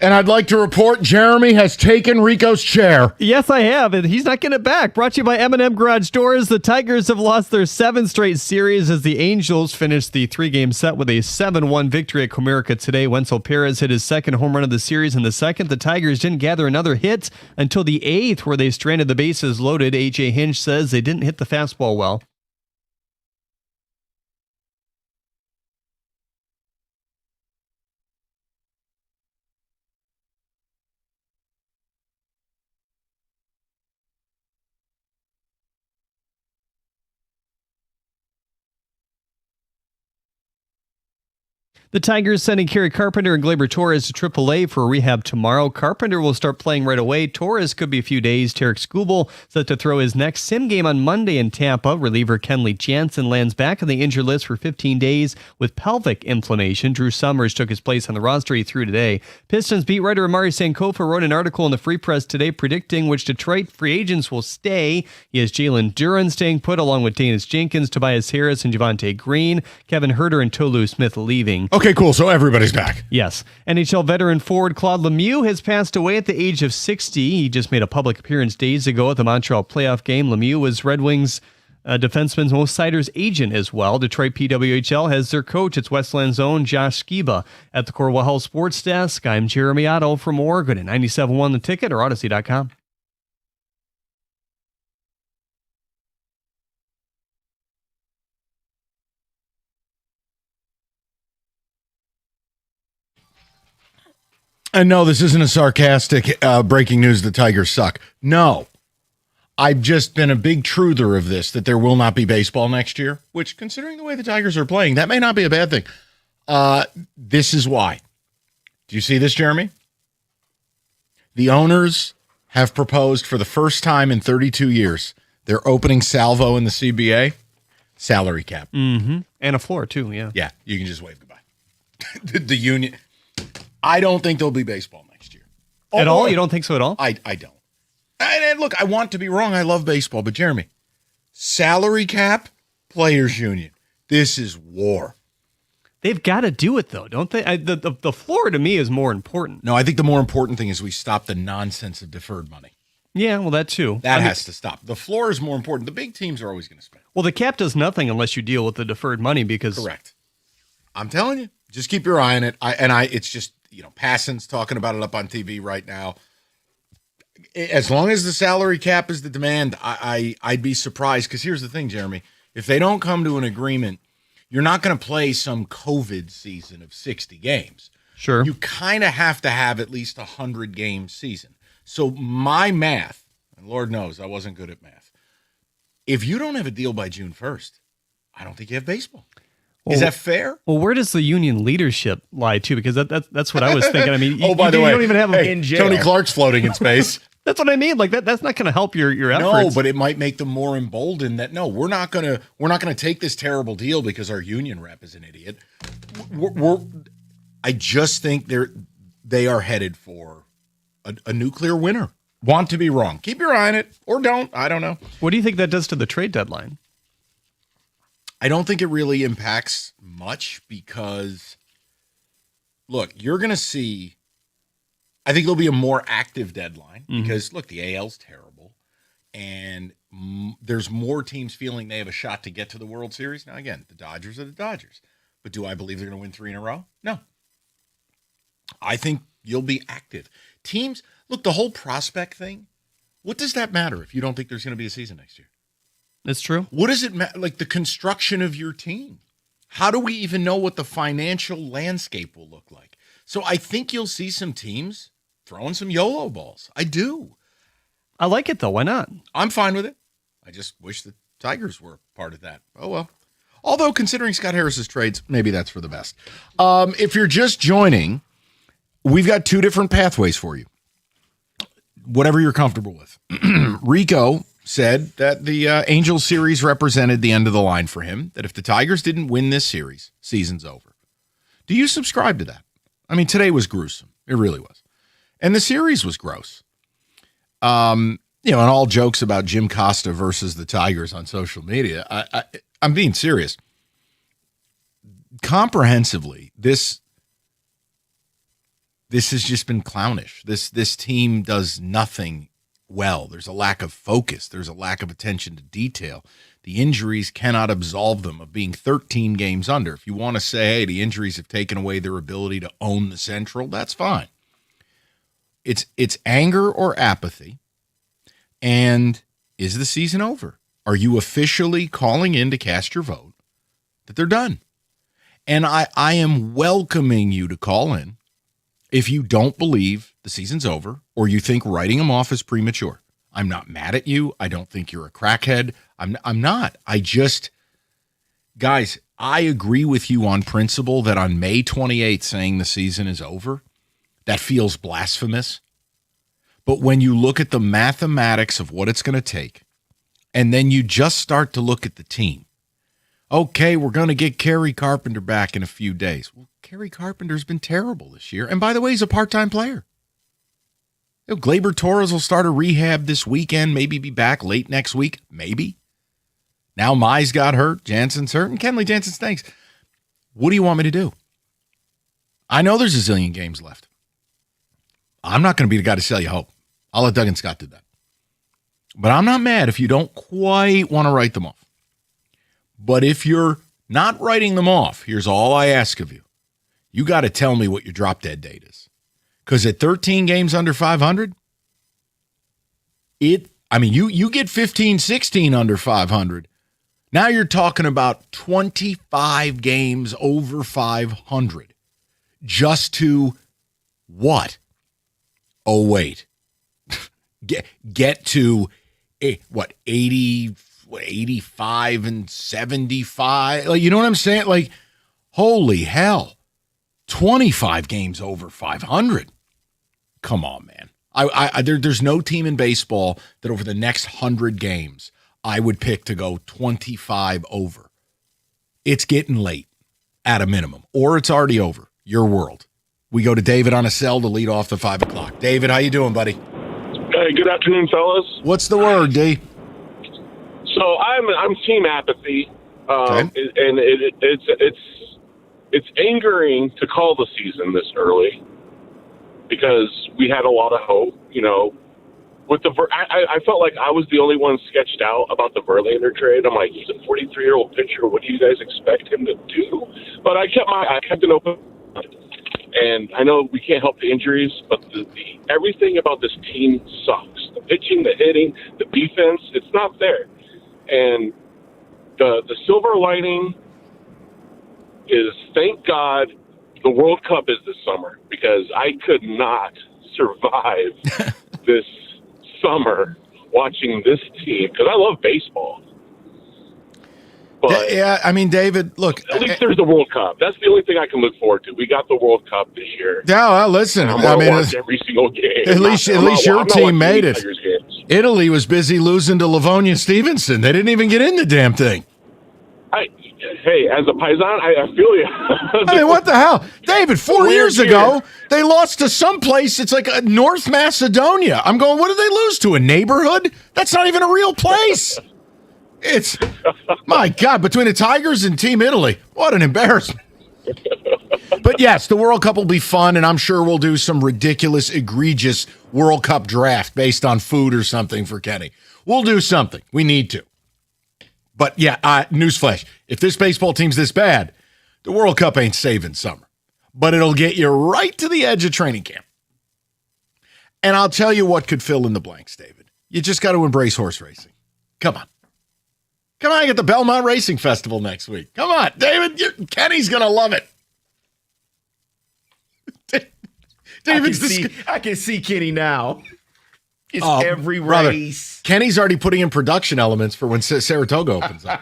A: And I'd like to report Jeremy has taken Rico's chair.
F: Yes, I have, and he's not getting it back. Brought to you by M&M Garage Doors. The Tigers have lost their 7th straight series as the Angels finished the 3-game set with a 7-1 victory at Comerica today. Wenzel Perez hit his second home run of the series in the second. The Tigers didn't gather another hit until the 8th, where they stranded the bases loaded. A.J. Hinch says they didn't hit the fastball well. The Tigers sending Kerry Carpenter and Gleyber Torres to AAA for rehab tomorrow. Carpenter will start playing right away. Torres could be a few days. Tarek Skubal set to throw his next sim game on Monday in Tampa. Reliever Kenley Jansen lands back on the injured list for 15 days with pelvic inflammation. Drew Summers took his place on the roster. He threw today. Pistons beat writer Amari Sankofa wrote an article in the Free Press today predicting which Detroit free agents will stay. He has Jalen Duren staying put along with Danis Jenkins, Tobias Harris, and Javonte Green. Kevin Herter and Tolu Smith leaving.
A: Okay, cool. So everybody's back.
F: Yes. NHL veteran forward Claude Lemieux has passed away at the age of 60. He just made a public appearance days ago at the Montreal playoff game. Lemieux was Red Wings defenseman's Mo Seider's agent as well. Detroit PWHL has their coach. It's Westland's own Josh Skiba. At the Corwell Health Sports Desk, I'm Jeremy Otto. For more, go to 97.1 The Ticket or Odyssey.com.
A: And no, this isn't a sarcastic breaking news, the Tigers suck. No. I've just been a big truther of this, that there will not be baseball next year, which, considering the way the Tigers are playing, that may not be a bad thing. This is why. Do you see this, Jeremy? The owners have proposed for the first time in 32 years, their opening salvo in the CBA, salary cap.
F: Mm-hmm. And a floor, too, yeah.
A: Yeah, you can just wave goodbye. the union... I don't think there'll be baseball next year.
F: At all? You don't think so at all?
A: I don't. And look, I want to be wrong. I love baseball. But, Jeremy, salary cap, players union. This is war.
F: They've got to do it, though, don't they? The floor, to me, is more important.
A: No, I think the more important thing is we stop the nonsense of deferred money.
F: Yeah, well, that too.
A: That has to stop. The floor is more important. The big teams are always going to spend.
F: Well, the cap does nothing unless you deal with the deferred money because...
A: Correct. I'm telling you. Just keep your eye on it. It's just... Passan's talking about it up on TV right now. As long as the salary cap is the demand, I'd be surprised. Because here's the thing, Jeremy. If they don't come to an agreement, you're not going to play some COVID season of 60 games.
F: Sure.
A: You kind of have to have at least 100-game season. So my math, and Lord knows I wasn't good at math, if you don't have a deal by June 1st, I don't think you have baseball. Is that fair?
F: Well, where does the union leadership lie, too? Because that's what I was thinking. I mean,
A: by the way,
F: you don't even have them in jail.
A: Tony Clark's floating in space.
F: That's what I mean. Like that's not going to help your efforts.
A: No, but it might make them more emboldened that we're not gonna take this terrible deal because our union rep is an idiot. I just think they are headed for a nuclear winter. Want to be wrong. Keep your eye on it or don't. I don't know.
F: What do you think that does to the trade deadline?
A: I don't think it really impacts much because, look, you're going to see, I think there'll be a more active deadline because, look, the AL's terrible, and there's more teams feeling they have a shot to get to the World Series. Now, again, the Dodgers are the Dodgers, but do I believe they're going to win 3 in a row? No. I think you'll be active. Teams, look, the whole prospect thing, what does that matter if you don't think there's going to be a season next year?
F: That's true.
A: What does it matter? Like the construction of your team. How do we even know what the financial landscape will look like? So I think you'll see some teams throwing some YOLO balls. I do.
F: I like it, though. Why not?
A: I'm fine with it. I just wish the Tigers were part of that. Oh, well. Although, considering Scott Harris's trades, maybe that's for the best. If you're just joining, we've got 2 different pathways for you. Whatever you're comfortable with. Rico said that the Angels series represented the end of the line for him, that if the Tigers didn't win this series, season's over. Do you subscribe to that? I mean, today was gruesome. It really was. And the series was gross. And all jokes about Jim Costa versus the Tigers on social media. I'm being serious. Comprehensively, this this has just been clownish. This team does nothing well. There's a lack of focus. There's a lack of attention to detail. The injuries cannot absolve them of being 13 games under. If you want to say, hey, the injuries have taken away their ability to own the Central, that's fine. It's anger or apathy. And is the season over? Are you officially calling in to cast your vote that they're done? And I am welcoming you to call in if you don't believe the season's over or you think writing them off is premature. I'm not mad at you. I don't think you're a crackhead. I'm not. Guys, I agree with you on principle that on May 28th saying the season is over, that feels blasphemous. But when you look at the mathematics of what it's going to take, and then you just start to look at the team, okay, we're going to get Kerry Carpenter back in a few days. Well, Kerry Carpenter's been terrible this year. And by the way, he's a part-time player. Gleyber Torres will start a rehab this weekend, maybe be back late next week, maybe. Now Mize got hurt, Jansen's hurt, and Kenley Jansen stinks. What do you want me to do? I know there's a zillion games left. I'm not going to be the guy to sell you hope. I'll let Doug and Scott do that. But I'm not mad if you don't quite want to write them off. But if you're not writing them off, here's all I ask of you. You got to tell me what your drop-dead date is. Because at 13 games under 500, you get 15, 16 under 500. Now you're talking about 25 games over 500. Just to what? Oh, wait. Get to, 85 and 75? Like, you know what I'm saying? Like, holy hell. 25 games over 500. Come on, man. There's no team in baseball that over the next 100 games I would pick to go 25 over. It's getting late at a minimum, or it's already over. Your world. We go to David on a cell to lead off the 5 o'clock. David, how you doing, buddy?
G: Hey, good afternoon, fellas.
A: What's the word, D?
G: So I'm team apathy,
A: Okay.
G: and it's angering to call the season this early because we had a lot of hope. With I felt like I was the only one sketched out about the Verlander trade. I'm like, he's a 43-year-old pitcher. What do you guys expect him to do? But I kept an open mind. And I know we can't help the injuries, but everything about this team sucks. The pitching, the hitting, the defense, it's not there. And the silver lining is, thank God, the World Cup is this summer, because I could not survive this summer watching this team, because I love baseball. But
A: Yeah, David, look.
G: at least there's the World Cup. That's the only thing I can look forward to. We got the World Cup this year.
A: Yeah, well, listen.
G: I'm gonna watch every single game.
A: At least your team made it. Italy was busy losing to Livonia Stevenson. They didn't even get in the damn thing.
G: Hey, as a Paisan, I feel you.
A: What the hell? David, 4 years ago, they lost to some place. It's like North Macedonia. I'm going, what did they lose to? A neighborhood? That's not even a real place. It's, my God, between the Tigers and Team Italy, what an embarrassment. But yes, the World Cup will be fun, and I'm sure we'll do some ridiculous, egregious World Cup draft based on food or something for Kenny. We'll do something. We need to. But yeah, newsflash, if this baseball team's this bad, the World Cup ain't saving summer. But it'll get you right to the edge of training camp. And I'll tell you what could fill in the blanks, David. You just got to embrace horse racing. Come on. Come on, get the Belmont Racing Festival next week. Come on, David. Kenny's going to love it.
B: I can see Kenny now. It's
A: Oh,
B: every
A: brother,
B: race.
A: Kenny's already putting in production elements for when Saratoga opens up.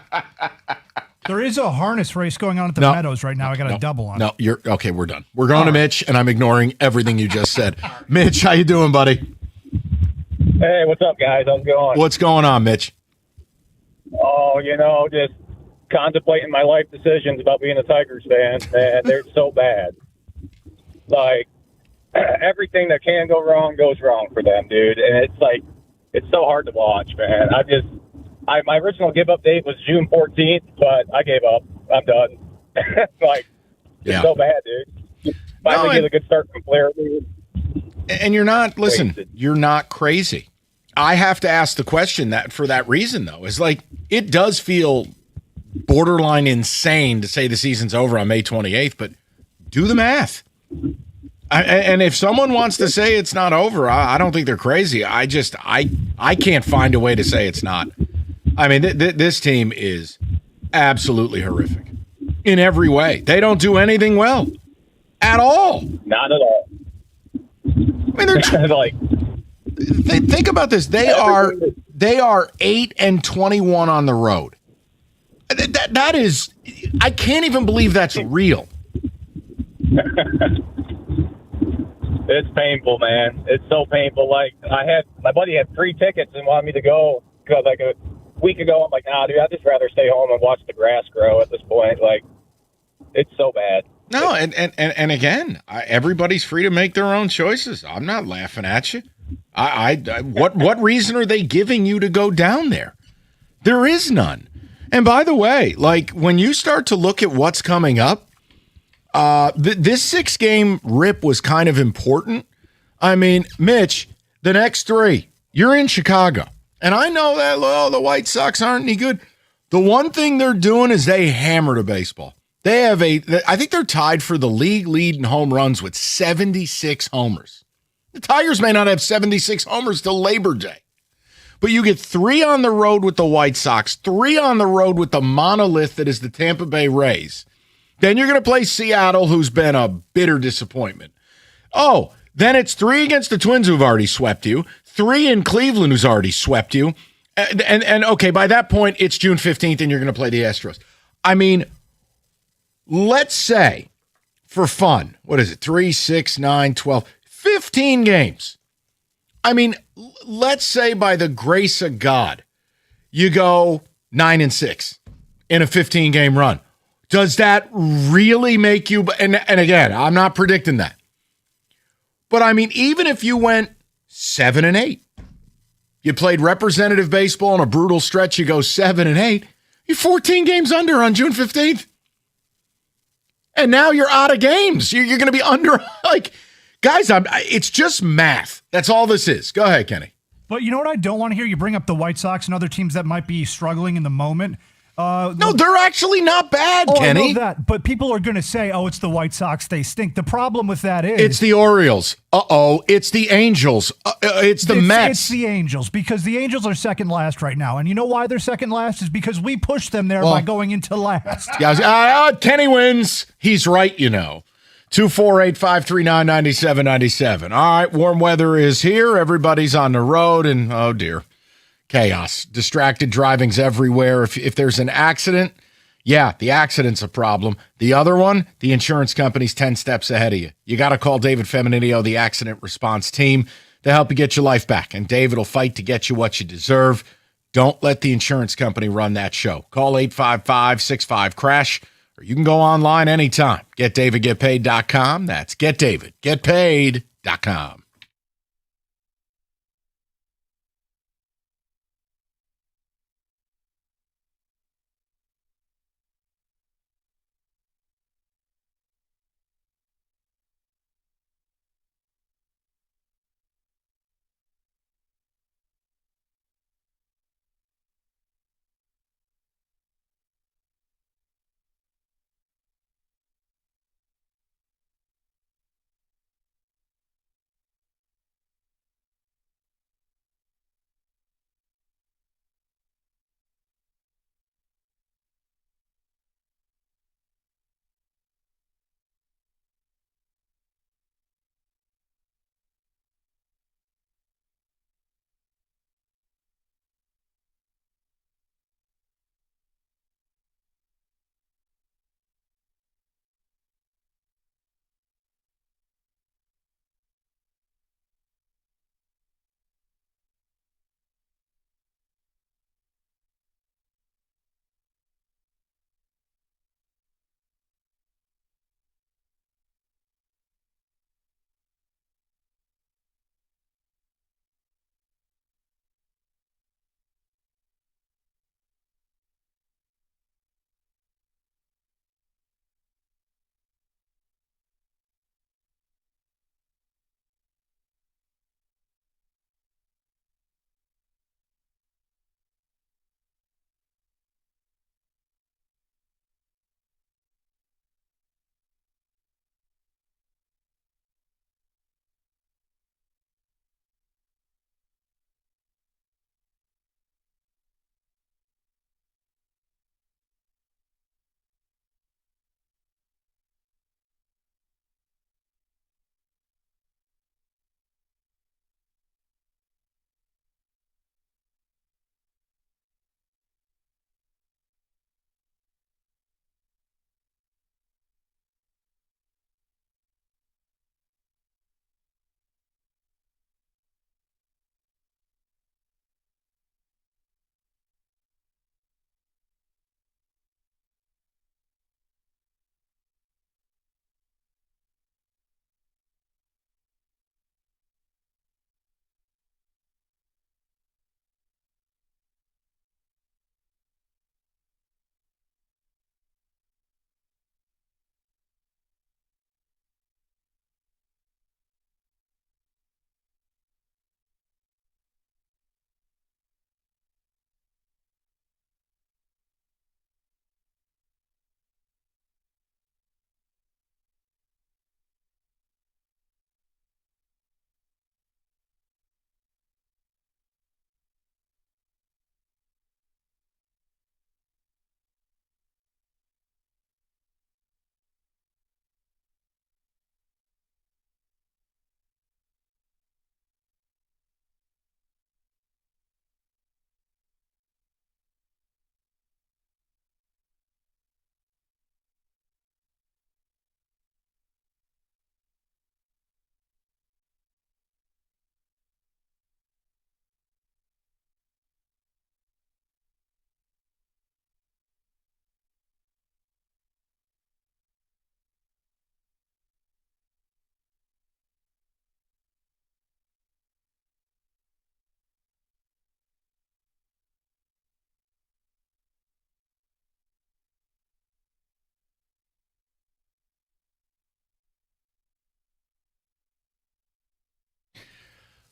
C: There is a harness race going on at the
A: No.
C: Meadows right now. I got a double on it.
A: No, you're okay. We're done. We're going to Mitch, and I'm ignoring everything you just said. Mitch, how you doing, buddy?
H: Hey, what's up, guys? How's it going?
A: What's going on, Mitch?
H: Oh, just contemplating my life decisions about being a Tigers fan, and they're so bad. Like, everything that can go wrong goes wrong for them, dude. And it's so hard to watch, man. My original give up date was June 14th, but I gave up. I'm done. It's
A: Yeah.
H: so bad, dude. finally
A: No,
H: get a good start from Flair.
A: And you're not, listen,
H: Wasted.
A: you're not crazy. I have to ask the question that for that reason, though, is like, it does feel borderline insane to say the season's over on May 28th, but do the math. And if someone wants to say it's not over, I don't think they're crazy. I can't find a way to say it's not. I mean, this team is absolutely horrific in every way. They don't do anything well at all.
H: Not at all.
A: I mean, they're
H: Like,
A: think about this. They are 8-21 on the road. That is, I can't even believe that's real.
H: it's painful, man. It's so painful. Like, my buddy had 3 tickets and wanted me to go because like a week ago, I'm like, nah, dude, I'd just rather stay home and watch the grass grow at this point. Like, it's so bad.
A: No, and again, everybody's free to make their own choices. I'm not laughing at you. What reason are they giving you to go down there? There is none. And by the way, like when you start to look at what's coming up, this 6-game rip was kind of important. I mean, Mitch, the next 3, you're in Chicago. And I know that the White Sox aren't any good. The one thing they're doing is they hammer the baseball. They have I think they're tied for the league lead in home runs with 76 homers. The Tigers may not have 76 homers till Labor Day. But you get 3 on the road with the White Sox, 3 on the road with the monolith that is the Tampa Bay Rays. Then you're going to play Seattle, who's been a bitter disappointment. Oh, then it's 3 against the Twins, who've already swept you, 3 in Cleveland, who's already swept you. And okay, by that point, it's June 15th, and you're going to play the Astros. I mean, let's say, for fun, what is it, 3, 6, 9, 12, 15 games. I mean, let's say by the grace of God, you go 9-6 in a 15-game run. Does that really make you? And again, I'm not predicting that. But I mean, even if you went 7-8, you played representative baseball in a brutal stretch, you go 7-8, you're 14 games under on June 15th. And now you're out of games. You're going to be under, like, guys, it's just math. That's all this is. Go ahead, Kenny.
C: But you know what I don't want to hear? You bring up the White Sox and other teams that might be struggling in the moment.
A: No, they're actually not bad, Kenny.
C: I know that, but people are going to say, oh, it's the White Sox, they stink. The problem with that is...
A: It's the Orioles. It's the Angels. It's the Mets.
C: It's the Angels, because the Angels are second last right now. And you know why they're second last? Is because we pushed them there by going into last.
A: Yeah, Kenny wins. He's right, you know. 248-539-9797. All right, warm weather is here. Everybody's on the road, and oh, dear. Chaos. Distracted driving's everywhere. If there's an accident, yeah, the accident's a problem. The other one, the insurance company's 10 steps ahead of you. You got to call David Feminitio, the accident response team, to help you get your life back. And David will fight to get you what you deserve. Don't let the insurance company run that show. Call 855-65-CRASH, or you can go online anytime. GetDavidGetPaid.com. That's GetDavidGetPaid.com.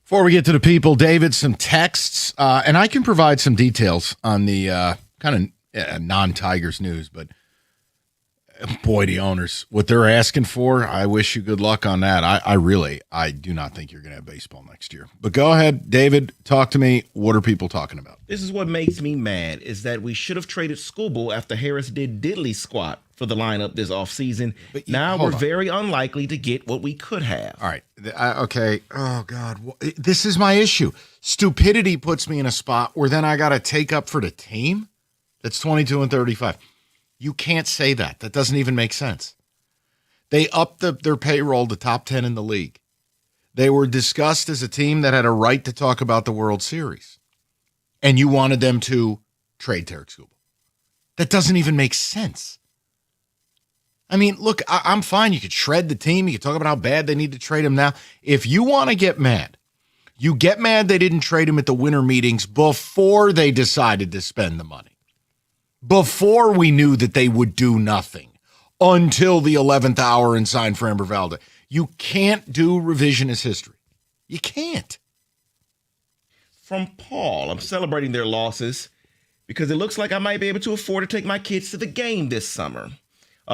A: Before we get to the people, David, some texts, and I can provide some details on the kind of non-Tigers news, but boy, the owners, what they're asking for, I wish you good luck on that. I do not think you're going to have baseball next year. But go ahead, David, talk to me. What are people talking about?
B: This is what makes me mad, is that we should have traded Skubal after Harris did diddly squat for the lineup this offseason. Now we're very unlikely to get what we could have.
A: All right. Okay. Oh, God. This is my issue. Stupidity puts me in a spot where then I got to take up for the team that's 22 and 35. You can't say that. That doesn't even make sense. They upped their payroll to top 10 in the league. They were discussed as a team that had a right to talk about the World Series. And you wanted them to trade Tarik Skubal. That doesn't even make sense. I mean, look, I'm fine. You could shred the team. You could talk about how bad they need to trade him now. If you want to get mad, you get mad they didn't trade him at the winter meetings before they decided to spend the money. Before we knew that they would do nothing until the 11th hour and sign Framber Valdez. You can't do revisionist history. You can't.
B: From Paul, I'm celebrating their losses because it looks like I might be able to afford to take my kids to the game this summer.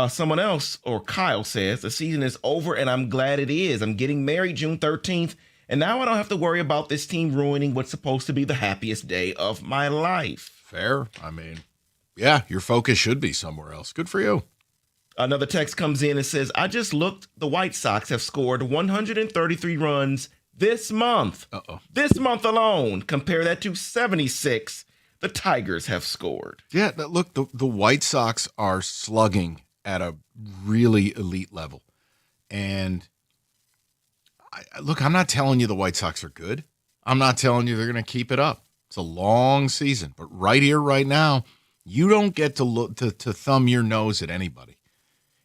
B: Someone else, or Kyle, says the season is over and I'm glad it is. I'm getting married June 13th, and now I don't have to worry about this team ruining what's supposed to be the happiest day of my life.
A: Fair. I mean, yeah, your focus should be somewhere else. Good for you.
B: Another text comes in and says, I just looked. The White Sox have scored 133 runs this month. This month alone. Compare that to 76 the Tigers have scored.
A: Yeah, look, the White Sox are slugging at a really elite level. And look, I'm not telling you the White Sox are good. I'm not telling you they're going to keep it up. It's a long season. But right here, right now, you don't get to look to thumb your nose at anybody.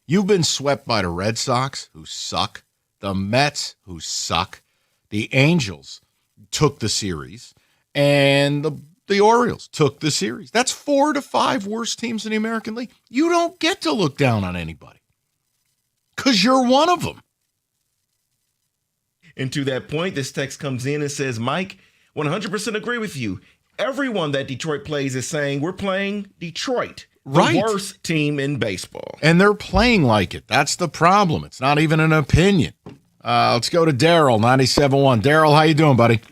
A: You've been swept by the Red Sox, who suck, the Mets, who suck, the Angels took the series, and the Orioles took the series. That's 4 to 5 worst teams in the American League. You don't get to look down on anybody because you're one of them.
B: And to that point, this text comes in and says, Mike, 100% agree with you. Everyone that Detroit plays is saying we're playing Detroit, the worst team in baseball.
A: And they're playing like it. That's the problem. It's not even an opinion. Let's go to Daryl, 97.1. Daryl, how you doing, buddy?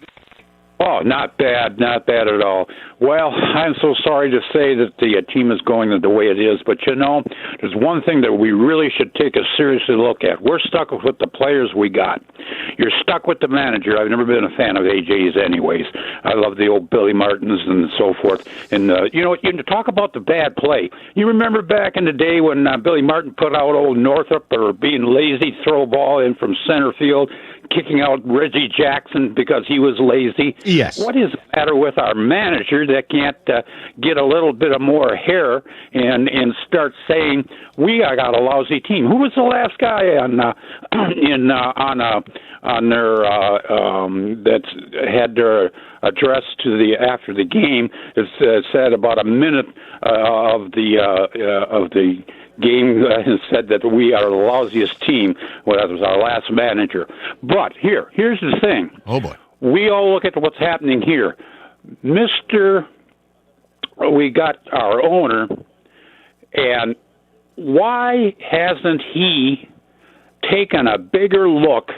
I: Oh, not bad at all. Well, I'm so sorry to say that the team is going the way it is, but there's one thing that we really should take a serious look at. We're stuck with the players we got. You're stuck with the manager. I've never been a fan of AJ's anyways. I love the old Billy Martins and so forth. And, you talk about the bad play. You remember back in the day when Billy Martin put out old Northup or being lazy, throw a ball in from center field, kicking out Reggie Jackson because he was lazy.
A: Yes.
I: What is the matter with our manager that can't get a little bit of more hair and start saying we got a lousy team? Who was the last guy on their that had their address to the after the game? It said about a minute of the game said that we are the lousiest team. Well, that was our last manager. But here's the thing.
A: Oh, boy.
I: We all look at what's happening here. We got our owner, and why hasn't he taken a bigger look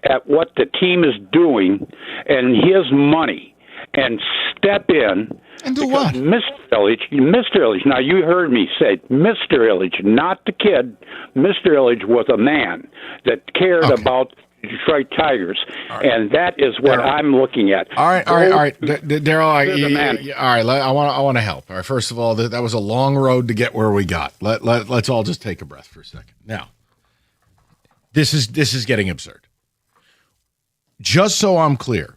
I: at what the team is doing and his money and step in?
A: And do what?
I: Mr. Ilitch, now you heard me say Mr. Ilitch, not the kid. Mr. Ilitch was a man that cared about Detroit Tigers, and that is what I'm looking at.
A: All right, Daryl. All right, I want to help. All right, first of all, that was a long road to get where we got. Let's all just take a breath for a second. Now, this is getting absurd. Just so I'm clear,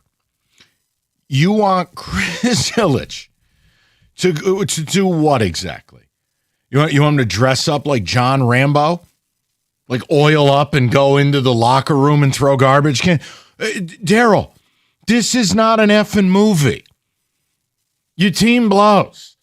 A: you want Chris Ilitch to do what exactly? You want him to dress up like John Rambo? Like oil up and go into the locker room and throw garbage can? Daryl, this is not an effing movie. Your team blows.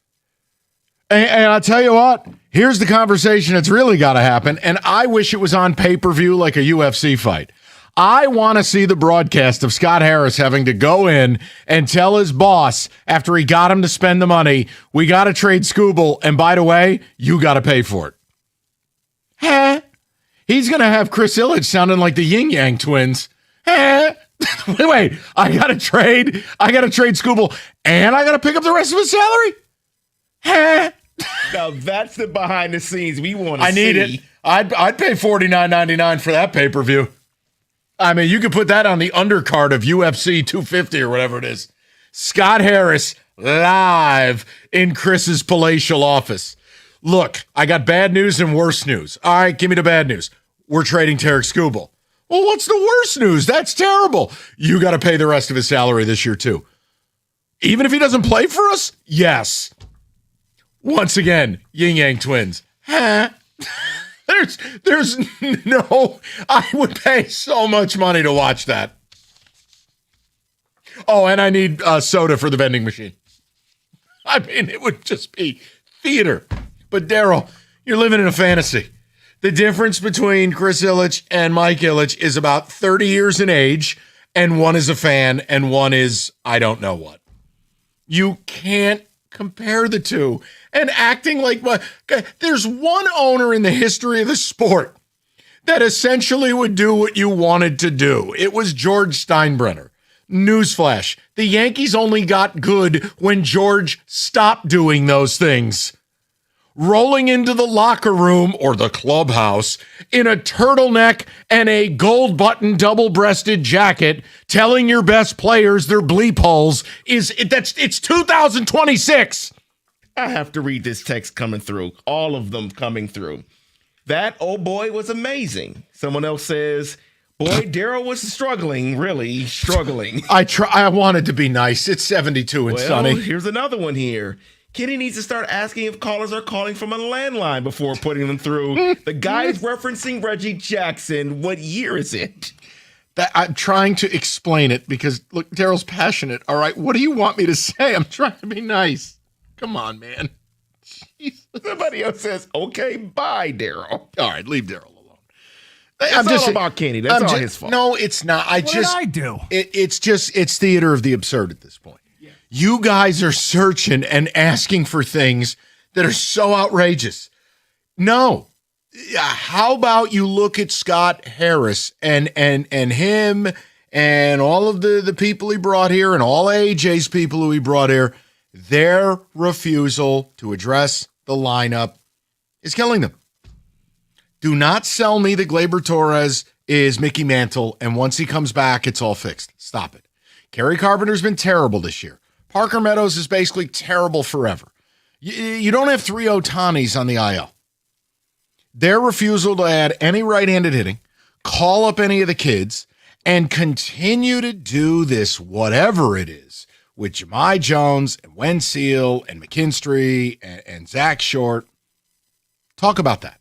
A: And I'll tell you what, here's the conversation that's really got to happen, and I wish it was on pay-per-view like a UFC fight. I want to see the broadcast of Scott Harris having to go in and tell his boss after he got him to spend the money, we got to trade Scooble, and by the way, you got to pay for it. Huh? He's going to have Chris Ilitch sounding like the Yin Yang twins. Huh? Wait, I got to trade Scooble, and I got to pick up the rest of his salary? Huh?
B: Now that's the behind the scenes we want to see.
A: I need it. I'd pay $49.99 for that pay-per-view. I mean, you could put that on the undercard of UFC 250 or whatever it is. Scott Harris live in Chris's palatial office. Look, I got bad news and worse news. All right, give me the bad news. We're trading Tarek Skubal. Well, what's the worst news? That's terrible. You got to pay the rest of his salary this year, too. Even if he doesn't play for us? Yes. Once again, Yin Yang twins. Huh? There's no, I would pay so much money to watch that. Oh, and I need soda for the vending machine. I mean, it would just be theater. But Daryl, you're living in a fantasy. The difference between Chris Ilitch and Mike Ilitch is about 30 years in age, and one is a fan and one is I don't know what. You can't compare the two. And acting like there's one owner in the history of the sport that essentially would do what you wanted to do. It was George Steinbrenner. Newsflash, the Yankees only got good when George stopped doing those things. Rolling into the locker room or the clubhouse in a turtleneck and a gold-button double-breasted jacket, telling your best players they're bleep holes it's 2026.
B: I have to read this text coming through. All of them coming through. That, oh boy, was amazing. Someone else says, boy, Daryl was struggling, really struggling.
A: I wanted to be nice. It's 72 and sunny.
B: Here's another one here. Kenny needs to start asking if callers are calling from a landline before putting them through. The guy's referencing Reggie Jackson. What year is it?
A: I'm trying to explain it because, look, Daryl's passionate. All right, what do you want me to say? I'm trying to be nice. Come on, man. Jeez.
B: Somebody else says, okay, bye, Daryl.
A: All right, leave Daryl alone.
B: I'm just all about Kenny. That's all his fault.
A: No, it's not.
C: What did I do?
A: It's theater of the absurd at this point. Yeah. You guys are searching and asking for things that are so outrageous. No. How about you look at Scott Harris and him and all of the people he brought here and all AJ's people who he brought here. Their refusal to address the lineup is killing them. Do not sell me that Gleyber Torres is Mickey Mantle, and once he comes back, it's all fixed. Stop it. Kerry Carpenter's been terrible this year. Parker Meadows is basically terrible forever. You don't have three Otanis on the IL. Their refusal to add any right-handed hitting, call up any of the kids, and continue to do this whatever it is with Jahmai Jones and Wenzel and McKinstry and Zach Short. Talk about that.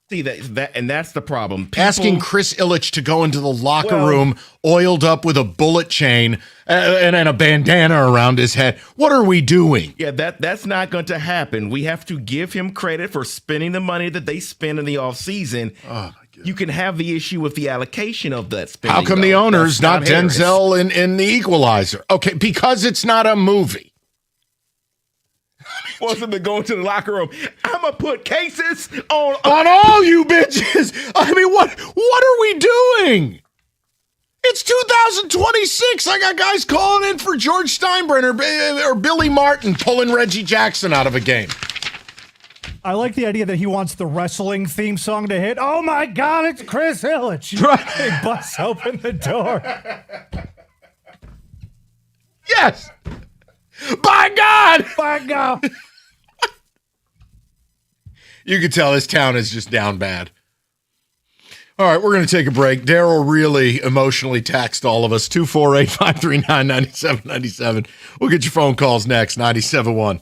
B: See, that's the problem.
A: Asking Chris Ilitch to go into the locker room oiled up with a bullet chain and a bandana around his head. What are we doing?
B: Yeah, that's not going to happen. We have to give him credit for spending the money that they spend in the offseason. Oh, my God. You can have the issue with the allocation of that spending.
A: How come the owner's not Denzel in The Equalizer? Okay, because it's not a movie.
B: Wants them to go into the locker room. I'm going to put cases on
A: all you bitches. I mean, what are we doing? It's 2026. I got guys calling in for George Steinbrenner or Billy Martin pulling Reggie Jackson out of a game.
C: I like the idea that he wants the wrestling theme song to hit. Oh, my God, it's Chris Ilitch.
A: Right.
C: They bust open the door.
A: Yes. By God.
C: By God.
A: You can tell this town is just down bad. All right, we're going to take a break. Daryl really emotionally taxed all of us. 248-539-9797. We'll get your phone calls next. 97.1.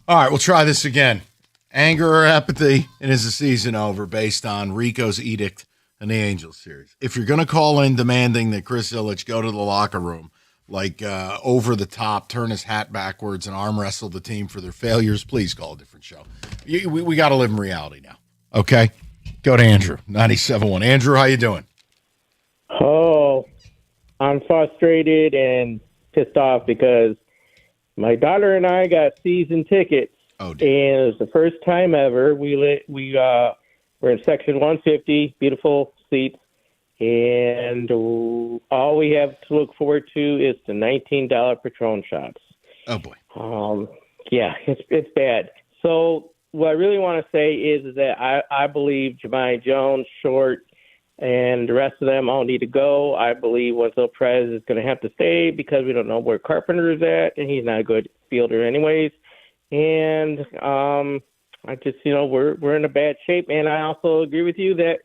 A: All right, we'll try this again. Anger or apathy, and is the season over based on Rico's edict in the Angels series? If you're going to call in demanding that Chris Ilitch go to the locker room, like over the top, turn his hat backwards and arm wrestle the team for their failures, please call a different show. We got to live in reality now, okay? Go to Andrew, 97.1. Andrew, how you doing?
J: Oh, I'm frustrated and pissed off because my daughter and I got season tickets.
A: Oh, dear.
J: And it was the first time ever. We're in section 150, beautiful seats, and all we have to look forward to is the $19 Patron shots.
A: Oh boy.
J: Yeah, it's bad. So what I really want to say is that I believe Jemai Jones, Short, and the rest of them all need to go. I believe Wenzel Perez is going to have to stay because we don't know where Carpenter is at, and he's not a good fielder anyways. And I just, we're in a bad shape. And I also agree with you that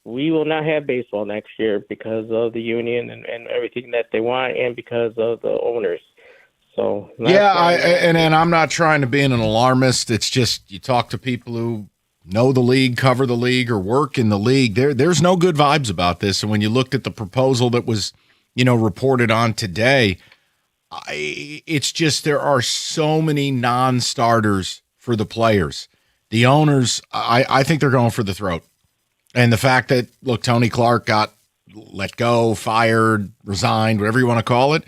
J: we will not have baseball next year because of the union and everything that they want and because of the owners. So
A: and I'm not trying to be an alarmist. It's just you talk to people who know the league, cover the league, or work in the league. There's no good vibes about this. And when you looked at the proposal that was, reported on today, it's just there are so many non-starters for the players. The owners, I think they're going for the throat. And the fact that, look, Tony Clark got let go, fired, resigned, whatever you want to call it,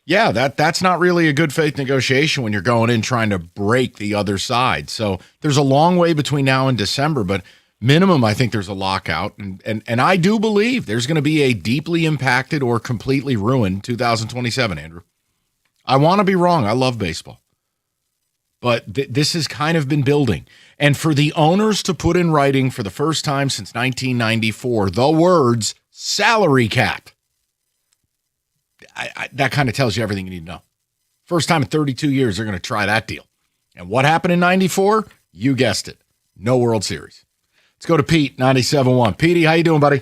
A: yeah, that's not really a good faith negotiation when you're going in trying to break the other side. So there's a long way between now and December, but minimum, I think there's a lockout. And I do believe there's going to be a deeply impacted or completely ruined 2027, Andrew. I want to be wrong. I love baseball. But this has kind of been building. And for the owners to put in writing for the first time since 1994, the words salary cap, that kind of tells you everything you need to know. First time in 32 years, they're going to try that deal. And what happened in 94? You guessed it. No World Series. Let's go to Pete, 97.1. Petey, how you doing, buddy?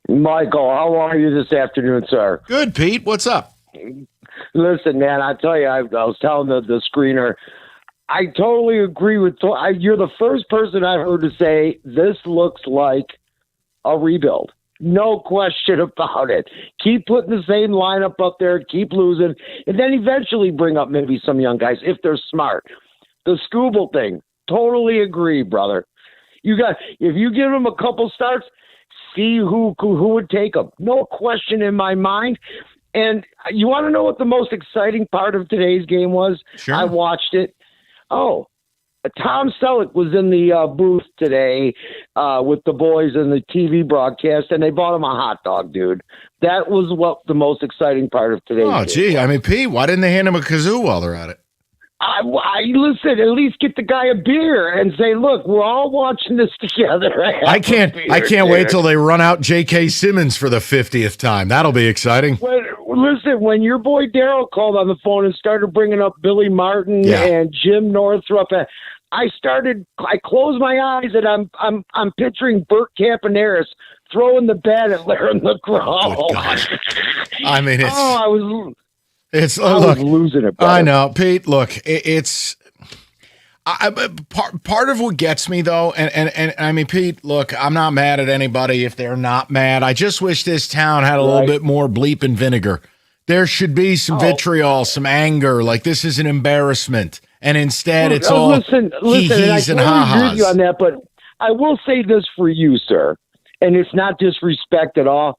K: Michael, how are you this afternoon, sir?
A: Good, Pete. What's up?
K: Listen, man, I tell you, I was telling the screener, I totally agree with you're the first person I've heard to say this looks like a rebuild. No question about it. Keep putting the same lineup up there, keep losing, and then eventually bring up maybe some young guys if they're smart. The Skubal thing, totally agree, brother. If you give them a couple starts, see who would take them. No question in my mind. And you want to know what the most exciting part of today's game was?
A: Sure.
K: I watched it. Oh, Tom Selleck was in the booth today with the boys in the TV broadcast, and they bought him a hot dog, dude. That was what the most exciting part of today's game.
A: Oh, gee. I mean, Pete, why didn't they hand him a kazoo while they're at it?
K: Listen, at least get the guy a beer and say, look, we're all watching this together.
A: I can't wait till they run out J.K. Simmons for the 50th time. That'll be exciting.
K: Listen, when your boy Daryl called on the phone and started bringing up Billy Martin and Jim Northrup, I closed my eyes and I'm picturing Bert Campaneris throwing the bat at Larry McGraw.
A: Good God. I mean,
K: I was
A: look,
K: losing it, brother.
A: I know, Pete. Look, part of what gets me though, and I mean, Pete. Look, I'm not mad at anybody if they're not mad. I just wish this town had a little bit more bleep and vinegar. There should be some vitriol, some anger. Like this is an embarrassment, and instead it's all
K: listen,
A: hee-hees and ha-has.
K: I agree with you on that, but I will say this for you, sir, and it's not disrespect at all.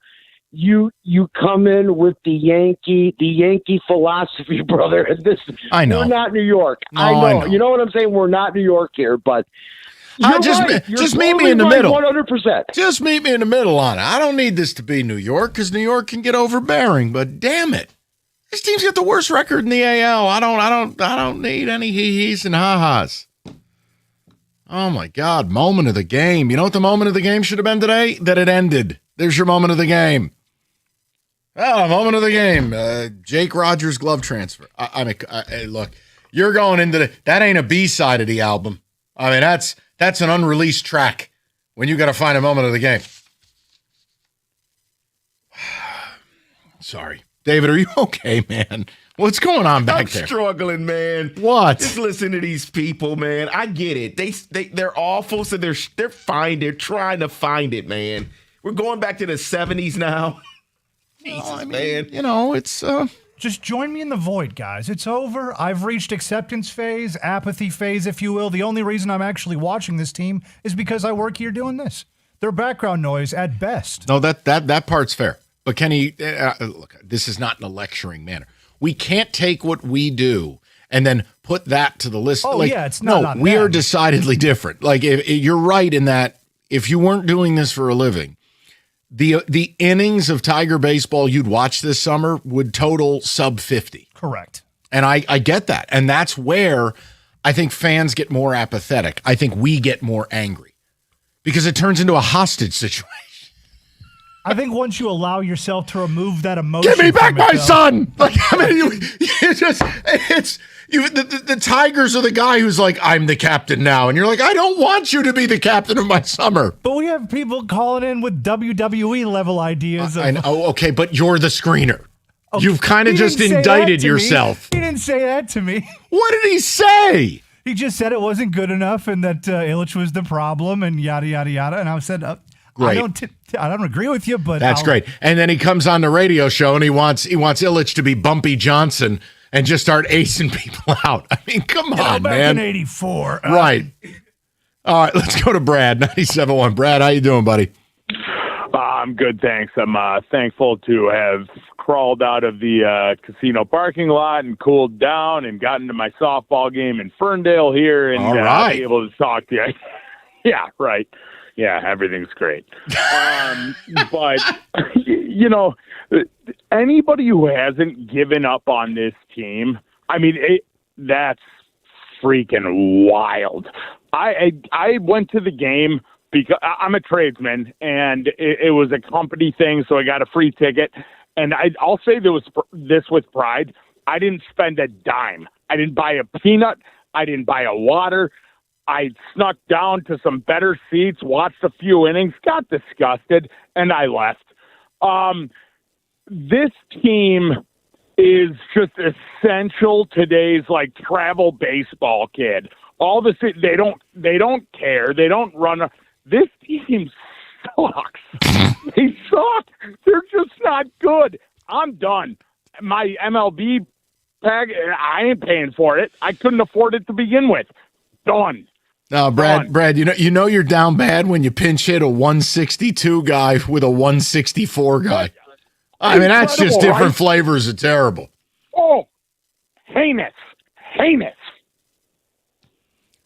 K: You come in with the Yankee philosophy, brother.
A: I know.
K: We're not New York.
A: No,
K: I know.
A: know.
K: You know what I'm saying? We're not New York here, but
A: just meet me in the middle.
K: 100%.
A: Just meet me in the middle on it. I don't need this to be New York because New York can get overbearing, but damn it. This team's got the worst record in the AL. I don't need any hee-hees and ha-has. Oh my God, moment of the game. You know what the moment of the game should have been today? That it ended. There's your moment of the game. Oh, moment of the game. Jake Rogers glove transfer. I mean, look, you're going into that ain't a B-side of the album. I mean, that's an unreleased track when you got to find a moment of the game. Sorry. David, are you okay, man? What's going on back
B: I'm
A: there?
B: struggling, man.
A: What?
B: Just listen to these people, man. I get it. They're awful, so they're fine. They're trying to find it, man. We're going back to the 70s now. Jesus, man.
A: You know, it's
C: Just join me in the void, guys. It's over. I've reached acceptance phase, apathy phase, if you will. The only reason I'm actually watching this team is because I work here doing this. They're background noise at best.
A: no, that part's fair. But Kenny, look, this is not in a lecturing manner. We can't take what we do and then put that to the list.
C: Oh, yeah, it's not on
A: we
C: them.
A: are decidedly different. Like, if you're right in that if you weren't doing this for a living, the innings of Tiger baseball you'd watch this summer would total sub 50.
C: Correct.
A: And I get that. And that's where I think fans get more apathetic. I think we get more angry because it turns into a hostage situation.
C: I think once you allow yourself to remove that emotion,
A: Give me back
C: from it,
A: my
C: though-
A: son. Like, I mean, the Tigers are the guy who's like, I'm the captain now. And you're like, I don't want you to be the captain of my summer.
C: But we have people calling in with WWE level ideas.
A: I know. Okay, but you're the screener. You've kind of
C: He
A: just
C: didn't say that
A: indicted
C: to me.
A: yourself.
C: He didn't say that to me.
A: What did he say?
C: He just said it wasn't good enough and that Illich was the problem and yada, yada, yada. And I said,
A: Great.
C: I don't agree with you, but
A: That's great. And then he comes on the radio show and he wants Illich to be Bumpy Johnson and just start acing people out. I mean, come on,
C: back
A: man.
C: in 84.
A: Right. All right, let's go to Brad, 97.1. Brad, how you doing, buddy?
L: I'm good, thanks. I'm thankful to have crawled out of the casino parking lot and cooled down and gotten to my softball game in Ferndale here and
A: All right.
L: be able to talk to you. Yeah, right. Yeah, everything's great. But, you know, anybody who hasn't given up on this team, I mean, that's freaking wild. I went to the game because I'm a tradesman, and it was a company thing, so I got a free ticket. And I'll say this with pride. I didn't spend a dime. I didn't buy a peanut. I didn't buy a water. I snuck down to some better seats, watched a few innings, got disgusted, and I left. This team is just essential today's like travel baseball kid. All this they don't care. They don't run. This team sucks. They suck. They're just not good. I'm done. My MLB tag, I ain't paying for it. I couldn't afford it to begin with. Done.
A: No, Brad, you know you're down bad when you pinch hit a 162 guy with a 164 guy. I mean, that's just different
L: right?
A: flavors of terrible.
L: Oh, heinous.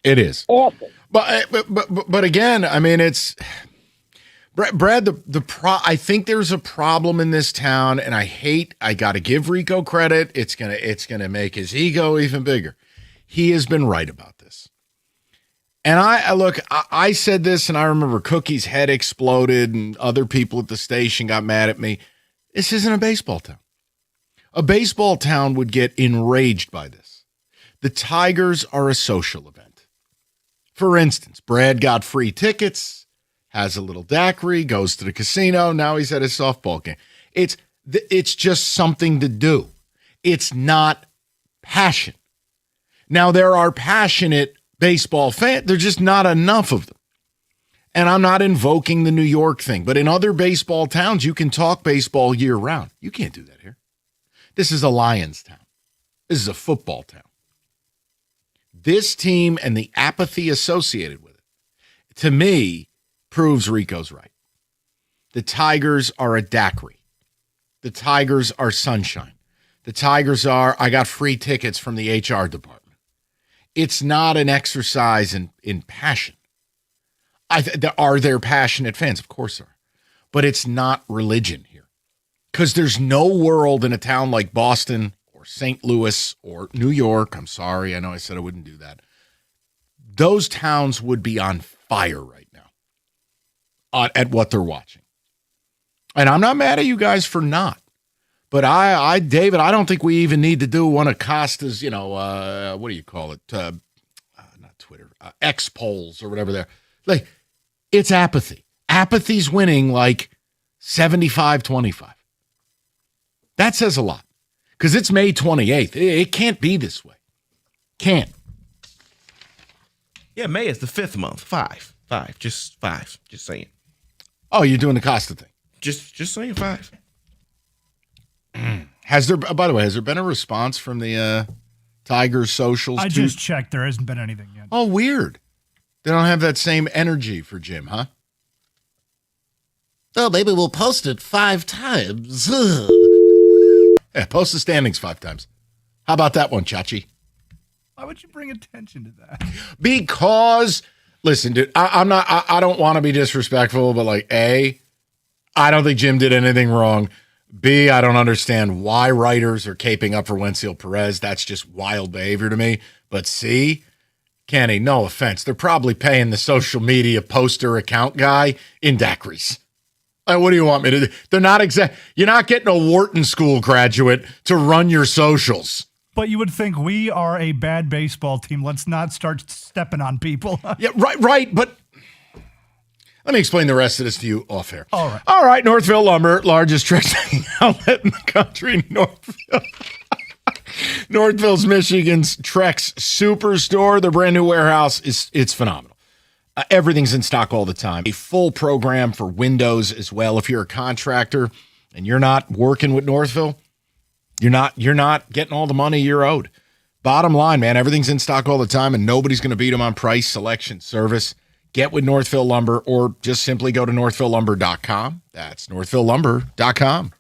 A: It is
L: Awful.
A: But again, I mean, it's Brad. I think there's a problem in this town, and I got to give Rico credit. It's gonna make his ego even bigger. He has been right about this. And I said this, and I remember Cookie's head exploded, and other people at the station got mad at me. This isn't a baseball town. A baseball town would get enraged by this. The Tigers are a social event. For instance, Brad got free tickets, has a little daiquiri, goes to the casino. Now he's at his softball game. It's just something to do. It's not passion. Now, there are passionate baseball fans. There's just not enough of them. And I'm not invoking the New York thing, but in other baseball towns, you can talk baseball year round. You can't do that here. This is a Lions town. This is a football town. This team and the apathy associated with it, to me, proves Rico's right. The Tigers are a daiquiri. The Tigers are sunshine. The Tigers are, I got free tickets from the HR department. It's not an exercise in passion. Are there passionate fans? Of course there are. But it's not religion here. Because there's no world in a town like Boston or St. Louis or New York. I'm sorry. I know I said I wouldn't do that. Those towns would be on fire right now at what they're watching. And I'm not mad at you guys for not. But David, I don't think we even need to do one of Costa's, what do you call it? Not Twitter, X polls or whatever they're. Like, it's apathy. Apathy's winning like 75-25. That says a lot. Because it's May 28th. It can't be this way. Can't.
B: Yeah, May is the 5th month. Five. Just 5. Just saying.
A: Oh, you're doing the Costa thing.
B: Just saying 5.
A: Has there, by the way, has there been a response from the Tigers socials?
C: I just checked. There hasn't been anything yet.
A: Oh, weird. They don't have that same energy for Jim, huh? Oh, maybe we'll post it 5 times. Yeah, post the standings 5 times. How about that one, Chachi?
C: Why would you bring attention to that?
A: Because, listen, dude, I don't want to be disrespectful, but like, A, I don't think Jim did anything wrong. B, I don't understand why writers are caping up for Wenceel Perez. That's just wild behavior to me. But C, Kenny, no offense, they're probably paying the social media poster account guy in daiquiris. What do you want me to do? They're not You're not getting a Wharton School graduate to run your socials.
C: But you would think we are a bad baseball team. Let's not start stepping on people.
A: Yeah, right. But let me explain the rest of this to you off air.
C: All
A: right. Northville Lumber, largest Trex outlet in the country. Northville's Michigan's Trex Superstore. Their brand new warehouse it's phenomenal. Everything's in stock all the time. A full program for windows as well. If you're a contractor and you're not working with Northville, you're not getting all the money you're owed. Bottom line, man, everything's in stock all the time, and nobody's going to beat them on price, selection, service. Get with Northville Lumber, or just simply go to northvillelumber.com. That's northvillelumber.com.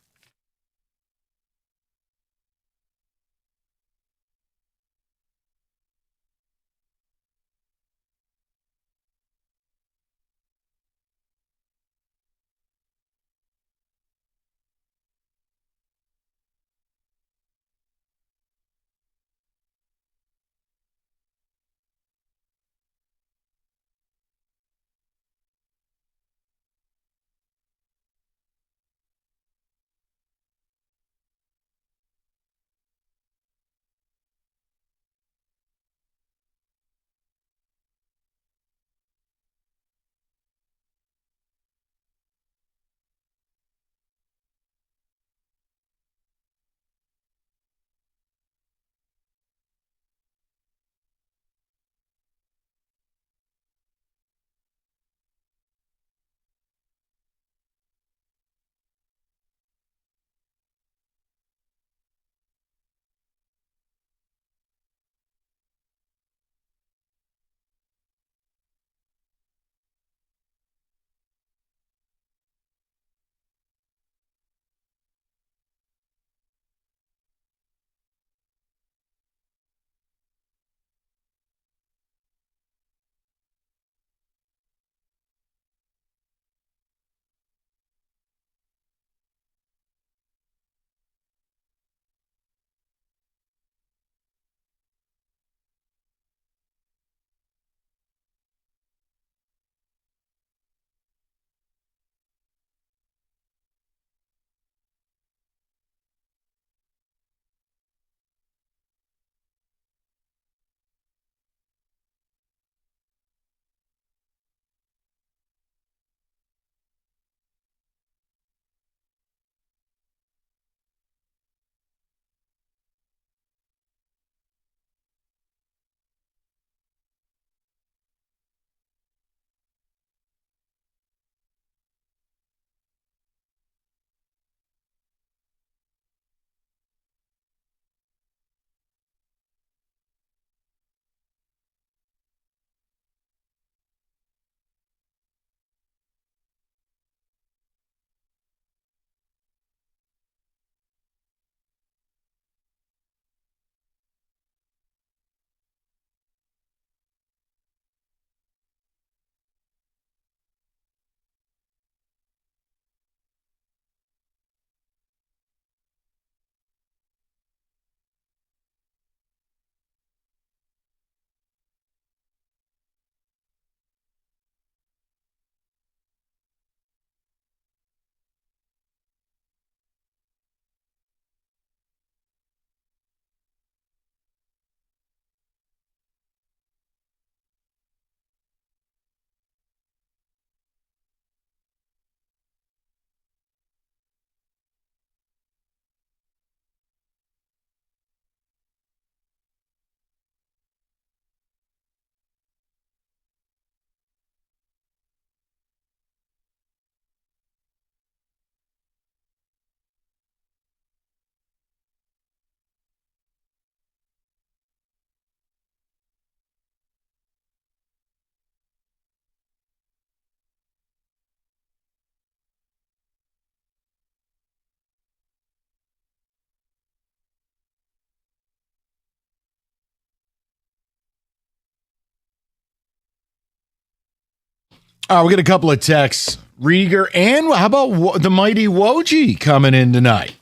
A: We get a couple of texts. Rieger and how about the mighty Woj coming in tonight?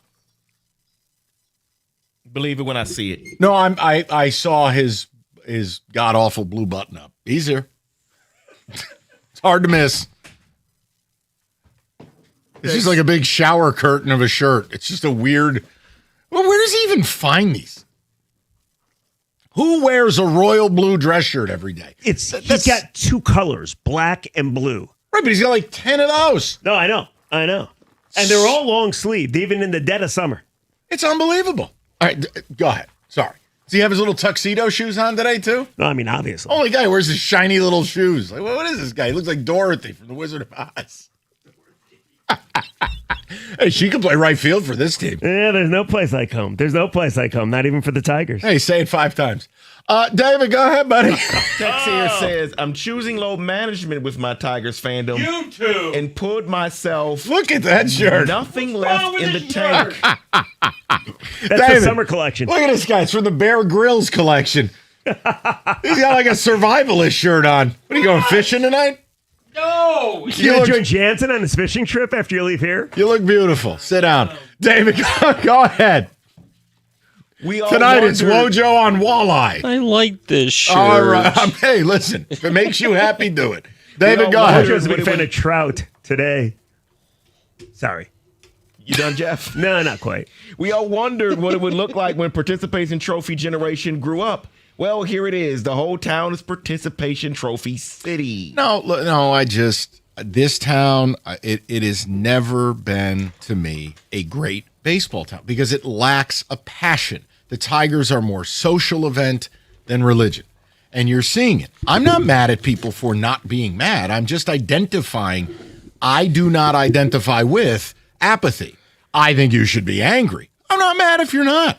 B: Believe it when I see it.
A: No, I saw his god awful blue button up. He's here. It's hard to miss. It's just like a big shower curtain of a shirt. It's just a weird. Well, where does he even find these? Who wears a royal blue dress shirt every day?
M: He's got two colors, black and blue.
A: Right, but he's got like 10 of those.
M: No, I know. And they're all long sleeved, even in the dead of summer.
A: It's unbelievable. All right, go ahead. Sorry. Does he have his little tuxedo shoes on today, too?
M: No, I mean, obviously.
A: Only guy who wears his shiny little shoes. Like, what is this guy? He looks like Dorothy from The Wizard of Oz. Hey, she can play right field for this team.
M: Yeah, there's no place like home. There's no place like home, not even for the Tigers.
A: Hey, say it 5 times. David, go ahead, buddy.
B: Text here says, I'm choosing low management with my Tigers fandom.
N: You too.
B: And put myself.
A: Look at that shirt.
B: Nothing left in the tank.
M: That's
A: David,
M: the summer collection.
A: Look at this guy. It's from the Bear Grylls collection. He's got like a survivalist shirt on. What are you going fishing tonight?
N: No.
M: You gonna join Jansen on his fishing trip after you leave here?
A: You look beautiful. Sit down. David, go ahead. Tonight it's Wojo on walleye.
O: I like this shirt.
A: All right. Hey, listen. If it makes you happy, do it. David, go ahead.
M: Wojo's a big fan of trout today. Sorry.
B: You done, Jeff?
M: No, not quite.
B: We all wondered what it would look like when participation trophy generation grew up. Well, here it is. The whole town is participation trophy city.
A: No, this town, it has never been to me a great baseball town because it lacks a passion. The Tigers are more social event than religion. And you're seeing it. I'm not mad at people for not being mad. I'm just identifying. I do not identify with apathy. I think you should be angry. I'm not mad if you're not.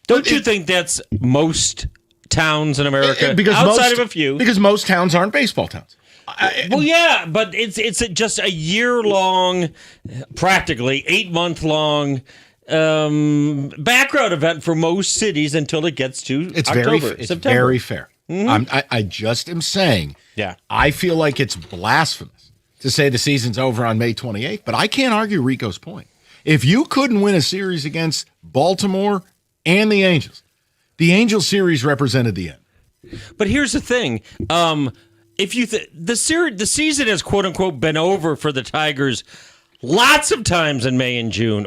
O: Don't you think that's most towns in America?
A: Because
O: outside of a few.
A: Because most towns aren't baseball towns.
O: Well, yeah, but it's just a year-long, practically 8-month-long background event for most cities until it gets to October,
A: it's
O: September.
A: Very fair.
O: Mm-hmm.
A: I just am saying,
O: yeah,
A: I feel like it's blasphemous to say the season's over on May 28th, but I can't argue Rico's point. If you couldn't win a series against Baltimore and the Angels series represented the end.
O: But here's the thing. If you the season has quote unquote been over for the Tigers lots of times in May and June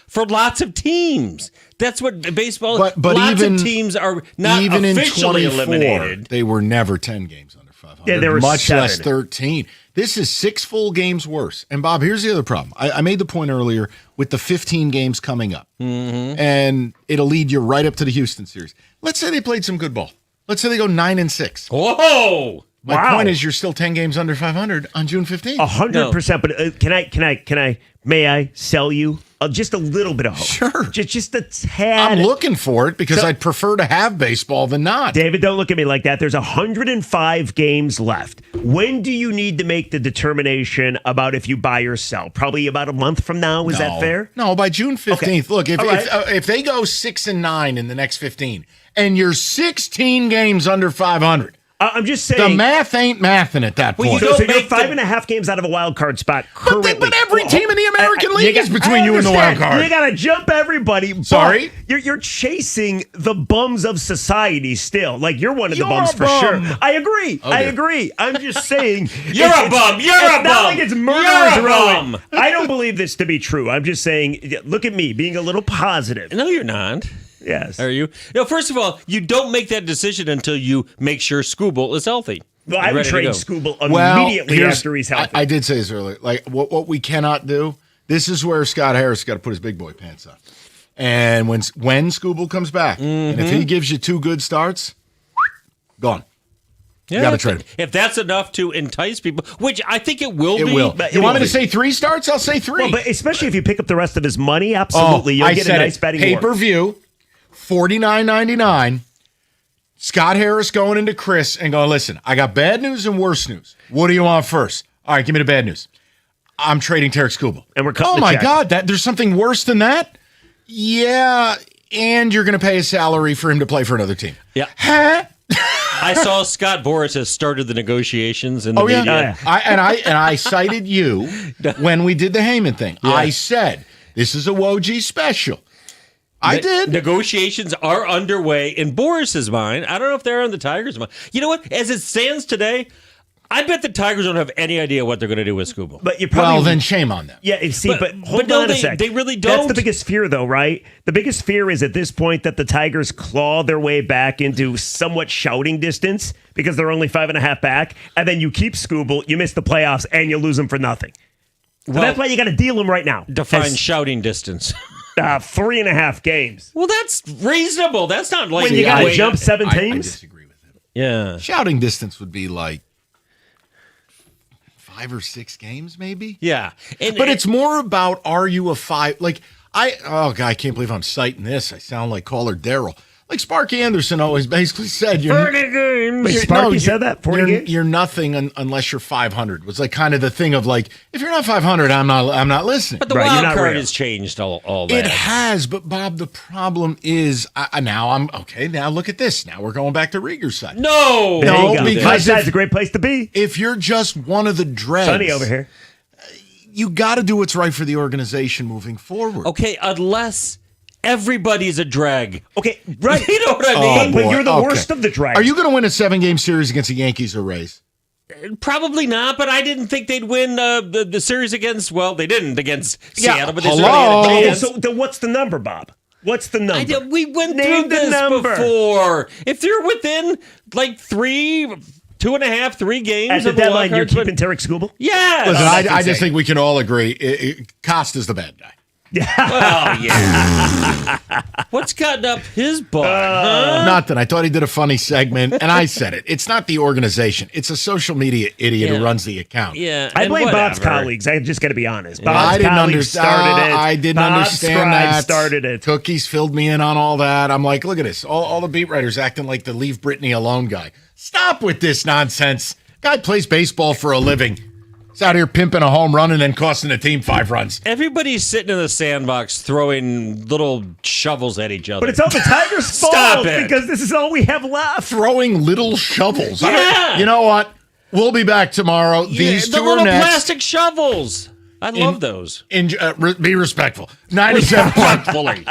O: for lots of teams. That's what baseball.
A: But
O: lots
A: even,
O: of teams are not
A: even
O: officially
A: in 24,
O: eliminated.
A: They were never 10 games under 500.
M: Yeah, they were
A: much
M: 7.
A: less 13. This is 6 full games worse. And Bob, here's the other problem. I made the point earlier with the 15 games coming up, and it'll lead you right up to the Houston series. Let's say they played some good ball. Let's say they go 9-6.
O: Whoa.
A: My point is, you're still 10 games under 500 on June 15th.
M: 100%. But can I? May I sell you just a little bit of hope?
A: Sure.
M: Just a tad.
A: I'm looking for it because I'd prefer to have baseball than not.
M: David, don't look at me like that. There's 105 games left. When do you need to make the determination about if you buy or sell? Probably about a month from now. Is that fair?
A: No, by June 15th.
M: Okay.
A: Look, if they go 6-9 in the next 15, and you're 16 games under 500.
M: I'm just saying.
A: The math ain't mathing at that point.
M: So you're 5.5 games out of a wild card spot currently.
A: But every team in the American League is between you and the wild card.
M: You got to jump everybody.
A: Sorry?
M: You're chasing the bums of society still. Like, you're one of the bums for sure. I agree.
A: Okay.
M: I agree. I'm just saying.
O: You're a bum. You're a bum.
M: It's not like it's murderer's
O: You're a
M: row.
O: bum.
M: I don't believe this to be true. I'm just saying, look at me being a little positive.
O: No, you're not.
M: Yes.
O: Are you? No, first of all, you don't make that decision until you make sure Skubal is healthy.
M: Well, I would trade Skubal immediately after he's healthy.
A: I did say this earlier. Like, what we cannot do, this is where Scott Harris got to put his big boy pants on. And when Skubal comes back, and if he gives you 2 good starts, gone.
O: Yeah,
A: you got to trade him.
O: If that's enough to entice people, which I think it will be.
A: It will.
M: But
A: You want me to say 3 starts? I'll say 3.
M: Well, but especially if you pick up the rest of his money, absolutely. You'll get a nice betting war.
A: Pay-per-view, $49.99. Scott Harris going into Chris and going, listen, I got bad news and worse news. What do you want first? All right, give me the bad news. I'm trading Tarek Skubal.
M: And we're cutting
A: Oh,
M: the
A: my
M: check.
A: God, there's something worse than that? Yeah, and you're going to pay a salary for him to play for another team.
O: Yeah.
A: Huh?
O: I saw Scott Boras has started the negotiations in the
A: Oh
O: media.
A: yeah, I cited you when we did the Heyman thing.
O: Yeah.
A: I said this is a Woj special. I did.
O: Negotiations are underway in Boris's mind. I don't know if they're in the Tigers' mind. You know what? As it stands today, I bet the Tigers don't have any idea what they're going to do with Skubal.
M: But you probably
A: Well, then shame on them.
M: Yeah, see, but hold
O: no,
M: on a sec.
O: They really
M: That's
O: don't.
M: the biggest fear, though, right? The biggest fear is at this point that the Tigers claw their way back into somewhat shouting distance because they're only 5.5 back, and then you keep Skubal, you miss the playoffs, and you lose them for nothing. So that's why you got to deal them right now.
O: Define shouting distance.
M: 3.5 games.
O: Well, that's reasonable. That's not like
M: when you got to jump 7
A: I
M: teams.
A: disagree with him.
O: Yeah,
A: Shouting distance would be like 5 or 6 games, maybe.
O: yeah.
A: But it's more about, are you a 5? Like God, I can't believe I'm citing this. I sound like caller Daryl. Like Sparky Anderson always basically said, you're
O: 30 games.
M: Wait, Sparky said that? 40 games?
A: You're nothing unless you're 500. It was like kind of the thing of like, if you're not 500, I'm not listening.
O: But the
M: Right, you're
O: wild
M: not
O: card
M: real.
O: has changed all that.
A: It has, but Bob, the problem is now I'm okay. Now look at this. Now we're going back to Rieger's side.
O: No,
M: There
A: No,
M: you go.
A: because
M: My
A: if-
M: side's a great place to be.
A: If you're just one of the dregs,
M: Sunny over here.
A: you got to do what's right for the organization moving forward.
O: Okay, unless everybody's a drag.
M: Okay, right.
O: You know what I
A: Oh,
O: mean?
M: But
A: boy.
M: you're the
A: Okay.
M: worst of the drags.
A: Are you going to win a 7-game series against the Yankees or Rays?
O: Probably not, but I didn't think they'd win the series against, well, they didn't against
A: Yeah,
O: Seattle, but they
A: hello?
O: certainly had a chance.
M: So then what's the number, Bob? What's the number?
O: We went
M: Name
O: through
M: the
O: this
M: number.
O: before. If they're within like 2.5, 3 games
M: At the
O: of the wild
M: deadline, you're
O: card,
M: keeping Tarek Skubal?
O: yes.
A: Listen,
M: that's
A: I just
M: insane.
A: think we can all agree Costa's the bad guy.
O: Well, yeah. What's gotten up his butt? huh?
A: Nothing. I thought he did a funny segment, and I said it. It's not the organization. It's a social media idiot
O: Yeah.
A: who runs the account.
O: Yeah,
M: I
O: and
M: blame Bob's
O: whatever.
M: colleagues. I just got to be honest.
A: I
M: Bob's
A: didn't
M: colleagues
A: understand.
M: started it.
A: I didn't
M: Bob
A: understand
M: Scribe
A: that.
M: started it.
A: Cookies filled me in on all that. I'm like, look at this. All the beat writers acting like the leave Britney alone guy. Stop with this nonsense. Guy plays baseball for a living. He's out here pimping a home run and then costing the team 5 runs.
O: Everybody's sitting in the sandbox throwing little shovels at each other.
M: But it's all the Tigers'
O: Stop
M: fault
O: it.
M: because this is all we have left.
A: Throwing little shovels.
O: Yeah.
A: You know what? We'll be back tomorrow.
O: Yeah,
A: These
O: the
A: two
O: little
A: are next.
O: plastic shovels. I love those.
A: Be respectful. 97.
O: Respectfully.